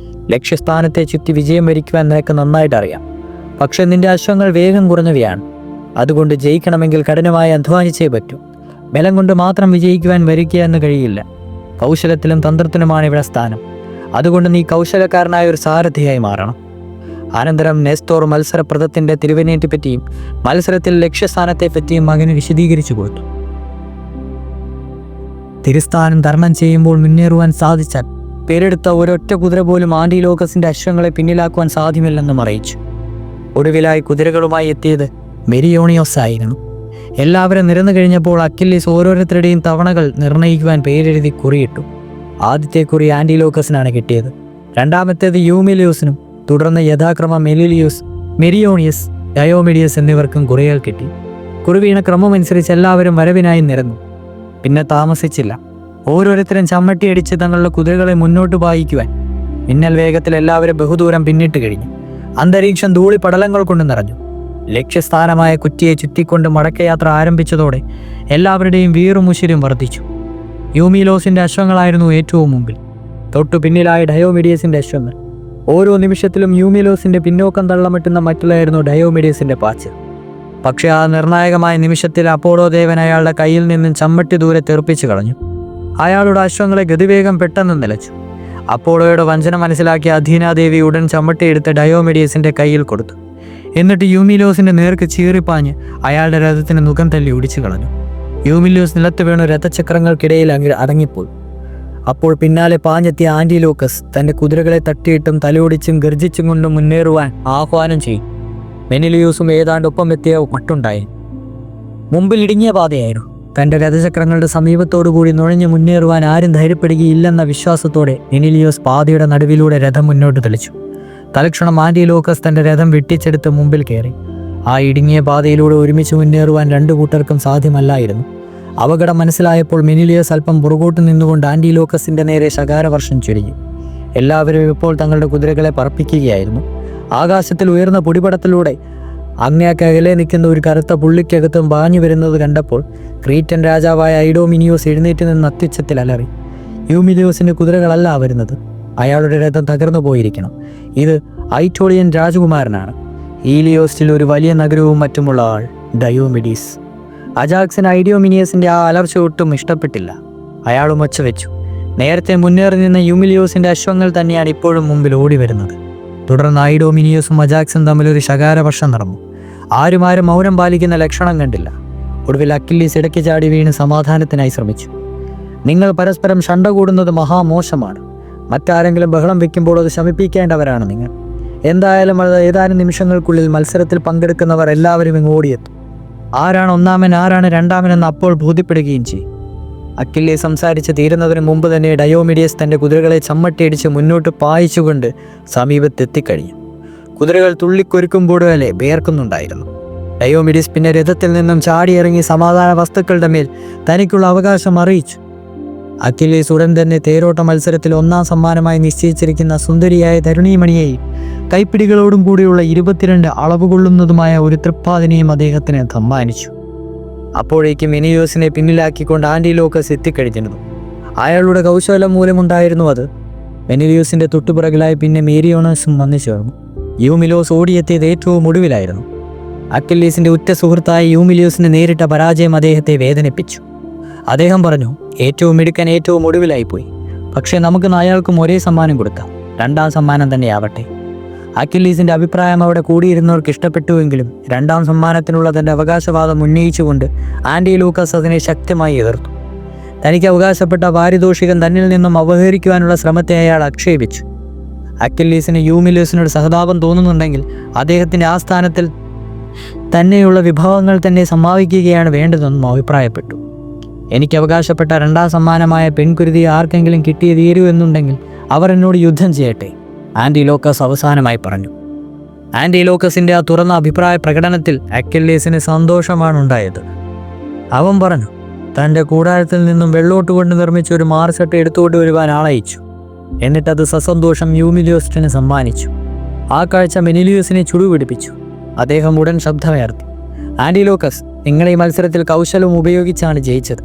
Speaker 1: ലക്ഷ്യസ്ഥാനത്തെ ചുറ്റി വിജയം വരിക്കുവാൻ നിനക്ക് നന്നായിട്ട് അറിയാം. പക്ഷെ നിന്റെ അശ്വങ്ങൾ വേഗം കുറഞ്ഞവയാണ്. അതുകൊണ്ട് ജയിക്കണമെങ്കിൽ കഠിനമായി അധ്വാനിച്ചേ പറ്റൂ. ബലം കൊണ്ട് മാത്രം വിജയിക്കുവാൻ വരിക്കുക എന്ന് കഴിയില്ല. കൗശലത്തിലും തന്ത്രത്തിനുമാണ് ഇവിടെ സ്ഥാനം. അതുകൊണ്ട് നീ കൗശലക്കാരനായ ഒരു സാരഥിയായി മാറണം. അനന്തരം നെസ്തോർ മത്സരപ്രദത്തിന്റെ തിരുവനേറ്റിപ്പറ്റിയും മത്സരത്തിൽ ലക്ഷ്യസ്ഥാനത്തെപ്പറ്റിയും മകന് വിശദീകരിച്ചു കൊടുത്തു. തിരുസ്ഥാനം തരണം ചെയ്യുമ്പോൾ മുന്നേറുവാൻ സാധിച്ചാൽ പേരെടുത്ത ഒരൊറ്റ കുതിര പോലും ആന്റിലോക്കസിന്റെ അശ്വങ്ങളെ പിന്നിലാക്കുവാൻ സാധ്യമല്ലെന്നും അറിയിച്ചു. ഒടുവിലായി കുതിരകളുമായി എത്തിയത് മെരിയോണിയോസ് ആയിരുന്നു. എല്ലാവരും നിരന്നു കഴിഞ്ഞപ്പോൾ അക്കില്ലീസ് ഓരോരുത്തരുടെയും തവണകൾ നിർണ്ണയിക്കുവാൻ പേരെഴുതി കുറിയിട്ടു. ആദ്യത്തെ കുറി ആന്റിലോക്കസിനാണ് കിട്ടിയത്. രണ്ടാമത്തേത് യൂമിലിയോസിനും തുടർന്ന് യഥാക്രമം മെലിലിയോസ്, മെരിയോണിയസ്, ഡയോമിഡിയസ് എന്നിവർക്കും കുറികൾ കിട്ടി. കുറിവീണ ക്രമമനുസരിച്ച് എല്ലാവരും വരവിനായി നിരന്നു. പിന്നെ താമസിച്ചില്ല. ഓരോരുത്തരും ചമ്മട്ടിയടിച്ച് തങ്ങളുടെ കുതിരകളെ മുന്നോട്ട് പായിക്കുവാൻ മിന്നൽ വേഗത്തിൽ എല്ലാവരും ബഹുദൂരം പിന്നിട്ട് കഴിഞ്ഞു. അന്തരീക്ഷം ധൂളിപടലങ്ങൾ കൊണ്ട് നിറഞ്ഞു. ലക്ഷ്യസ്ഥാനമായ കുറ്റിയെ ചുറ്റിക്കൊണ്ട് മടക്കയാത്ര ആരംഭിച്ചതോടെ എല്ലാവരുടെയും വീറും ഉശിരും വർദ്ധിച്ചു. യൂമിലോസിന്റെ അശ്വങ്ങളായിരുന്നു ഏറ്റവും മുമ്പിൽ. തൊട്ടു പിന്നിലായ ഡയോമിഡിയസിന്റെ അശ്വങ്ങൾ. ഓരോ നിമിഷത്തിലും യൂമിലോസിന്റെ പിന്നോക്കം തള്ളമിട്ടുന്ന മറ്റുള്ളായിരുന്നു ഡയോമിഡിയസിന്റെ പാച്ചിൽ. പക്ഷെ ആ നിർണായകമായ നിമിഷത്തിൽ അപ്പോളോ ദേവൻ അയാളുടെ കയ്യിൽ നിന്നും ചമ്മട്ടി ദൂരെ തെറിപ്പിച്ചു കളഞ്ഞു. അയാളുടെ അശ്വങ്ങളെ ഗതിവേഗം പെട്ടെന്ന് നിലച്ചു. അപ്പോളോയുടെ വഞ്ചന മനസ്സിലാക്കിയ അധീനാദേവി ഉടൻ ചമ്മട്ടിയെടുത്ത് ഡയോമിഡിയസിന്റെ കയ്യിൽ കൊടുത്തു. എന്നിട്ട് യൂമിലോസിന്റെ നേർക്ക് ചീറിപ്പാഞ്ഞ് അയാളുടെ രഥത്തിന് മുഖം തല്ലി ഒടിച്ചു കളഞ്ഞു. യൂമിലോസ് നിലത്ത് വീണു രഥചക്രങ്ങൾക്കിടയിൽ അടങ്ങിപ്പോയി. അപ്പോൾ പിന്നാലെ പാഞ്ഞെത്തിയ ആന്റിലോക്കസ് തന്റെ കുതിരകളെ തട്ടിയിട്ടും തലോടിച്ചും ഗർജിച്ചും കൊണ്ടും മുന്നേറുവാൻ ആഹ്വാനം ചെയ്യും. മെനിലിയൂസും ഏതാണ്ട് ഒപ്പം എത്തിയ മട്ടുണ്ടായി. മുമ്പിൽ ഇടുങ്ങിയ പാതയായിരുന്നു. തൻ്റെ രഥചക്രങ്ങളുടെ സമീപത്തോടുകൂടി നുഴഞ്ഞു മുന്നേറുവാൻ ആരും ധൈര്യപ്പെടുകയില്ലെന്ന വിശ്വാസത്തോടെ മെനിലിയോസ് പാതയുടെ നടുവിലൂടെ രഥം മുന്നോട്ട് തെളിച്ചു. തൽക്ഷണം ആന്റിലോക്കസ് തൻ്റെ രഥം വെട്ടിച്ചെടുത്ത് മുമ്പിൽ കയറി. ആ ഇടുങ്ങിയ പാതയിലൂടെ ഒരുമിച്ച് മുന്നേറുവാൻ രണ്ടു കൂട്ടർക്കും സാധ്യമല്ലായിരുന്നു. അപകടം മനസ്സിലായപ്പോൾ മെനിലിയോസ് അല്പം പുറകോട്ട് നിന്നുകൊണ്ട് ആന്റിലോക്കസിൻ്റെ നേരെ ശകാരവർഷം ചൊരിഞ്ഞു. എല്ലാവരും ഇപ്പോൾ തങ്ങളുടെ കുതിരകളെ പറപ്പിക്കുകയായിരുന്നു. ആകാശത്തിൽ ഉയർന്ന പൊടിപടത്തിലൂടെ അങ്ങേക്കകലെ നിൽക്കുന്ന ഒരു കറുത്ത പുള്ളിക്കകത്തും പാഞ്ഞു വരുന്നത് കണ്ടപ്പോൾ ക്രീറ്റൻ രാജാവായ ഐഡോമിനിയോസ് എഴുന്നേറ്റ് നിന്ന് അത്യുച്ചത്തിൽ അലറി. യൂമിലിയോസിൻ്റെ കുതിരകളല്ല വരുന്നത്, അയാളുടെ രഥം തകർന്നു പോയിരിക്കണം. ഇത് ഐറ്റോളിയൻ രാജകുമാരനാണ്. ഈലിയോസിൽ ഒരു വലിയ നഗരവും മറ്റുമുള്ള ആൾ ഡയോമിഡീസ്. അജാക്സിന് ഐഡിയോമിനിയസിൻ്റെ ആ അലർച്ച ഒട്ടും ഇഷ്ടപ്പെട്ടില്ല. അയാളും ഒച്ച വെച്ചു. നേരത്തെ മുന്നേറി നിന്ന യൂമിലിയോസിൻ്റെ അശ്വങ്ങൾ തന്നെയാണ് ഇപ്പോഴും മുമ്പിൽ ഓടി വരുന്നത്. തുടർന്ന് ഐഡോമിനിയോസും അജാക്സും തമ്മിലൊരു ശകാരവർഷം നടന്നു. ആരും മൗനം പാലിക്കുന്ന ലക്ഷണം കണ്ടില്ല. ഒടുവിൽ അക്കില്ലീസ് ഇടയ്ക്ക് ചാടി വീണ് സമാധാനത്തിനായി ശ്രമിച്ചു. നിങ്ങൾ പരസ്പരം ശണ്ട കൂടുന്നത് മഹാമോശമാണ്. മറ്റാരെങ്കിലും ബഹളം വെക്കുമ്പോൾ അത് ശമിപ്പിക്കേണ്ടവരാണ് നിങ്ങൾ. എന്തായാലും അത് ഏതാനും നിമിഷങ്ങൾക്കുള്ളിൽ മത്സരത്തിൽ പങ്കെടുക്കുന്നവർ എല്ലാവരും ഇങ്ങ് ഓടിയെത്തും. ആരാണ് ഒന്നാമൻ ആരാണ് രണ്ടാമനെന്ന് അപ്പോൾ ബോധ്യപ്പെടുകയും ചെയ്യും. അക്കില്ലീസ് സംസാരിച്ച് തീരുന്നതിന് മുമ്പ് തന്നെ ഡയോമിഡിയസ് തൻ്റെ കുതിരകളെ ചമ്മട്ടിയടിച്ച് മുന്നോട്ട് പായിച്ചുകൊണ്ട് സമീപത്തെത്തിക്കഴിഞ്ഞു. കുതിരകൾ തുള്ളിക്കൊരുക്കുമ്പോഴല്ലേ വേർക്കുന്നുണ്ടായിരുന്നു. ഡയോമിഡിയസ് പിന്നെ രഥത്തിൽ നിന്നും ചാടിയിറങ്ങി സമാധാന വസ്തുക്കളുടെ മേൽ തനിക്കുള്ള അവകാശം അറിയിച്ചു. അക്കില്ലീസ് ഉടൻ തന്നെ തേരോട്ട മത്സരത്തിൽ ഒന്നാം സമ്മാനമായി നിശ്ചയിച്ചിരിക്കുന്ന സുന്ദരിയായ തരുണീമണിയെയും കൈപ്പിടികളോടും കൂടിയുള്ള 22 അളവ് കൊള്ളുന്നതുമായ ഒരു തൃപ്പാതിനെയും അദ്ദേഹത്തിന് സമ്മാനിച്ചു. അപ്പോഴേക്കും മെനിലിയോസിനെ പിന്നിലാക്കിക്കൊണ്ട് ആന്റിലോക്കസ് എത്തിക്കഴിഞ്ഞിരുന്നു. അയാളുടെ കൗശലം മൂലമുണ്ടായിരുന്നു അത്. മെനിലിയോസിൻ്റെ തൊട്ടുപിറകിലായി പിന്നെ മേരിയോണസും വന്നു ചേർന്നു. യൂമിലോസ് ഓടിയെത്തിയത് ഏറ്റവും ഒടുവിലായിരുന്നു. അക്കില്ലീസിൻ്റെ ഉറ്റ സുഹൃത്തായ യൂമിലിയോസിന് നേരിട്ട പരാജയം അദ്ദേഹത്തെ വേദനിപ്പിച്ചു. അദ്ദേഹം പറഞ്ഞു, ഏറ്റവും മിടുക്കൻ ഏറ്റവും ഒടുവിലായിപ്പോയി. പക്ഷേ നമുക്ക് അയാൾക്കും ഒരേ സമ്മാനം കൊടുക്കാം. രണ്ടാം സമ്മാനം തന്നെയാവട്ടെ. അക്കില്ലീസിൻ്റെ അഭിപ്രായം അവിടെ കൂടിയിരുന്നവർക്ക് ഇഷ്ടപ്പെട്ടുവെങ്കിലും രണ്ടാം സമ്മാനത്തിനുള്ള തൻ്റെ അവകാശവാദം ഉന്നയിച്ചുകൊണ്ട് ആന്റിലോക്കസ് അതിനെ ശക്തമായി എതിർത്തു. തനിക്ക് അവകാശപ്പെട്ട പാരിതോഷികം തന്നിൽ നിന്നും അപഹരിക്കുവാനുള്ള ശ്രമത്തെ അയാൾ ആക്ഷേപിച്ചു. അക്കില്ലീസിന് യൂമിലിയോസിനോട് സഹതാപം തോന്നുന്നുണ്ടെങ്കിൽ അദ്ദേഹത്തിൻ്റെ ആ സ്ഥാനത്തിൽ തന്നെയുള്ള വിഭവങ്ങൾ തന്നെ സമ്മാനിക്കുകയാണ് വേണ്ടതെന്നും അഭിപ്രായപ്പെട്ടു. എനിക്ക് അവകാശപ്പെട്ട രണ്ടാം സമ്മാനമായ പെൺകുരുതി ആർക്കെങ്കിലും കിട്ടിയേ തീരൂ എന്നുണ്ടെങ്കിൽ അവർ എന്നോട് യുദ്ധം ചെയ്യട്ടെ, ആന്റിലോക്കസ് അവസാനമായി പറഞ്ഞു. ആന്റിലോക്കസിൻ്റെ ആ തുറന്ന അഭിപ്രായ പ്രകടനത്തിൽ അക്കില്ലീസിന് സന്തോഷമാണ് ഉണ്ടായത്. അവൻ പറഞ്ഞു, തൻ്റെ കൂടാരത്തിൽ നിന്നും വെള്ളോട്ട് കൊണ്ട് നിർമ്മിച്ച ഒരു മാർസെട്ട് എടുത്തുകൊണ്ട് വരുവാൻ ആളയച്ചു. എന്നിട്ടത് സസന്തോഷം യൂമിലിയോസിന് സമ്മാനിച്ചു. ആ കാഴ്ച മെനിലിയോസിനെ ചുടുപിടിപ്പിച്ചു. അദ്ദേഹം ഉടൻ ശബ്ദമുയർത്തി, ആന്റിലോക്കസ്, നിങ്ങൾ ഈ മത്സരത്തിൽ കൗശലം ഉപയോഗിച്ചാണ് ജയിച്ചത്.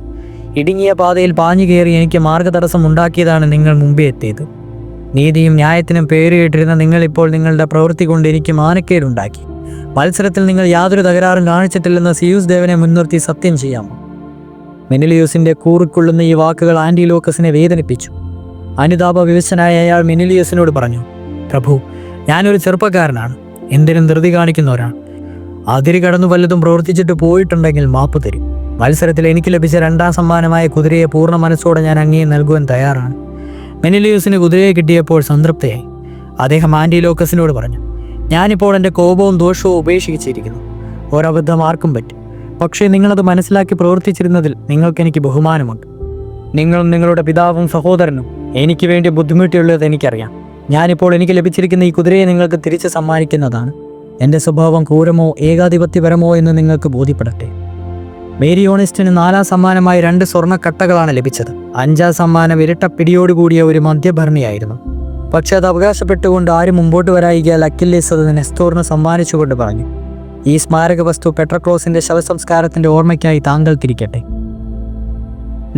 Speaker 1: ഇടുങ്ങിയ പാതയിൽ പാഞ്ഞു കയറി എനിക്ക് മാർഗതടസ്സം ഉണ്ടാക്കിയതാണ് നിങ്ങൾ മുമ്പേ എത്തിയത്. നീതിയും ന്യായത്തിനും പേര് കേട്ടിരുന്ന നിങ്ങളിപ്പോൾ നിങ്ങളുടെ പ്രവൃത്തി കൊണ്ട് എനിക്ക് മാനക്കേടുണ്ടാക്കി. മത്സരത്തിൽ നിങ്ങൾ യാതൊരു തകരാറും കാണിച്ചിട്ടില്ലെന്ന് സിയൂസ് ദേവനെ മുൻനിർത്തി സത്യം ചെയ്യാമോ? മെനിലിയോസിൻ്റെ കൂറിക്കൊള്ളുന്ന ഈ വാക്കുകൾ ആന്റിലോക്കസിനെ വേദനിപ്പിച്ചു. അനുതാപ വിവശനായ അയാൾ മെനിലിയോസിനോട് പറഞ്ഞു, പ്രഭു, ഞാനൊരു ചെറുപ്പക്കാരനാണ്, എന്തിനും ധൃതി കാണിക്കുന്നവരാണ്. അതിരി കടന്നു വല്ലതും പ്രവർത്തിച്ചിട്ട് പോയിട്ടുണ്ടെങ്കിൽ മാപ്പ് തരും. മത്സരത്തിൽ എനിക്ക് ലഭിച്ച രണ്ടാം സമ്മാനമായ കുതിരയെ പൂർണ്ണ മനസ്സോടെ ഞാൻ അങ്ങേ നൽകുവാൻ തയ്യാറാണ്. മെനിലിയോസിന് കുതിരയെ കിട്ടിയപ്പോൾ സംതൃപ്തിയായി. അദ്ദേഹം ആന്റിലോക്കസിനോട് പറഞ്ഞു, ഞാനിപ്പോൾ എൻ്റെ കോപവും ദോഷവും ഉപേക്ഷിച്ചിരിക്കുന്നു. ഒരബദ്ധം ആർക്കും പറ്റും. പക്ഷേ നിങ്ങളത് മനസ്സിലാക്കി പ്രവർത്തിച്ചിരുന്നതിൽ നിങ്ങൾക്കെനിക്ക് ബഹുമാനമുണ്ട്. നിങ്ങളും നിങ്ങളുടെ പിതാവും സഹോദരനും എനിക്ക് വേണ്ടി ബുദ്ധിമുട്ടിയുള്ളത് എനിക്കറിയാം. ഞാനിപ്പോൾ എനിക്ക് ലഭിച്ചിരിക്കുന്ന ഈ കുതിരയെ നിങ്ങൾക്ക് തിരിച്ച് സമ്മാനിക്കുന്നതാണ്. എൻ്റെ സ്വഭാവം ക്രൂരമോ ഏകാധിപത്യപരമോ എന്ന് നിങ്ങൾക്ക് ബോധ്യപ്പെടട്ടെ. മേരിയോണിസ്റ്റിന് 4ാം സമ്മാനമായി 2 സ്വർണ്ണക്കട്ടകളാണ് ലഭിച്ചത്. 5ാം സമ്മാനം ഇരട്ടപ്പിടിയോടുകൂടിയ ഒരു മദ്യഭരണിയായിരുന്നു. പക്ഷെ അത് അവകാശപ്പെട്ടുകൊണ്ട് ആരും മുമ്പോട്ട് വരായികയാൽ അക്കില്ലീസ് അത് നെസ്തോറിന് സമ്മാനിച്ചുകൊണ്ട് പറഞ്ഞു, ഈ സ്മാരക വസ്തു പെട്രക്ലോസിൻ്റെ ശവസംസ്കാരത്തിൻ്റെ ഓർമ്മയ്ക്കായി താങ്കൾ തിരിക്കട്ടെ.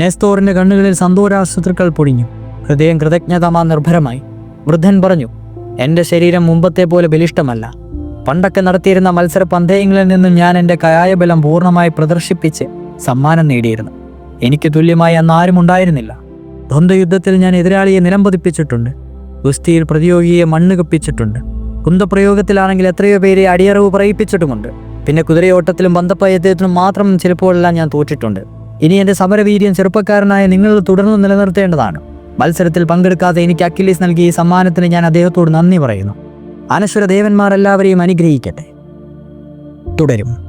Speaker 1: നെസ്തോറിൻ്റെ കണ്ണുകളിൽ സന്തോഷാശ്രുക്കൾ പൊടിഞ്ഞു. ഹൃദയം കൃതജ്ഞതാ നിർഭരമായി. വൃദ്ധൻ പറഞ്ഞു, എൻ്റെ ശരീരം മുമ്പത്തെ പോലെ ബലിഷ്ടമല്ല. പണ്ടൊക്കെ നടത്തിയിരുന്ന മത്സര പന്തയങ്ങളിൽ നിന്നും ഞാൻ എൻ്റെ കായബലം പൂർണ്ണമായി പ്രദർശിപ്പിച്ച് സമ്മാനം നേടിയിരുന്നു. എനിക്ക് തുല്യമായി അന്ന് ആരും ഉണ്ടായിരുന്നില്ല. ദ്വന്ദ്വയുദ്ധത്തിൽ ഞാൻ എതിരാളിയെ നിലംപതിപ്പിച്ചിട്ടുണ്ട്. ഗുസ്തിയിൽ പ്രതിയോഗിയെ മണ്ണ് കപ്പിച്ചിട്ടുണ്ട്. കുന്തപ്രയോഗത്തിലാണെങ്കിൽ എത്രയോ പേരെ അടിയറവ് പറയിപ്പിച്ചിട്ടുമുണ്ട്. പിന്നെ കുതിരയോട്ടത്തിലും ബന്ധപ്പയറ്റത്തിലും മാത്രം ചിലപ്പോഴെല്ലാം ഞാൻ തോറ്റിട്ടുണ്ട്. ഇനി എൻ്റെ സമരവീര്യം ചെറുപ്പക്കാരനായ നിങ്ങൾ തുടർന്ന് നിലനിർത്തേണ്ടതാണ്. മത്സരത്തിൽ പങ്കെടുക്കാതെ എനിക്ക് അക്കില്ലീസ് നൽകിയ ഈ സമ്മാനത്തിന് ഞാൻ അദ്ദേഹത്തോട് നന്ദി പറയുന്നു. അനശ്വര ദേവന്മാർ എല്ലാവരെയും അനുഗ്രഹിക്കട്ടെ. തുടരും.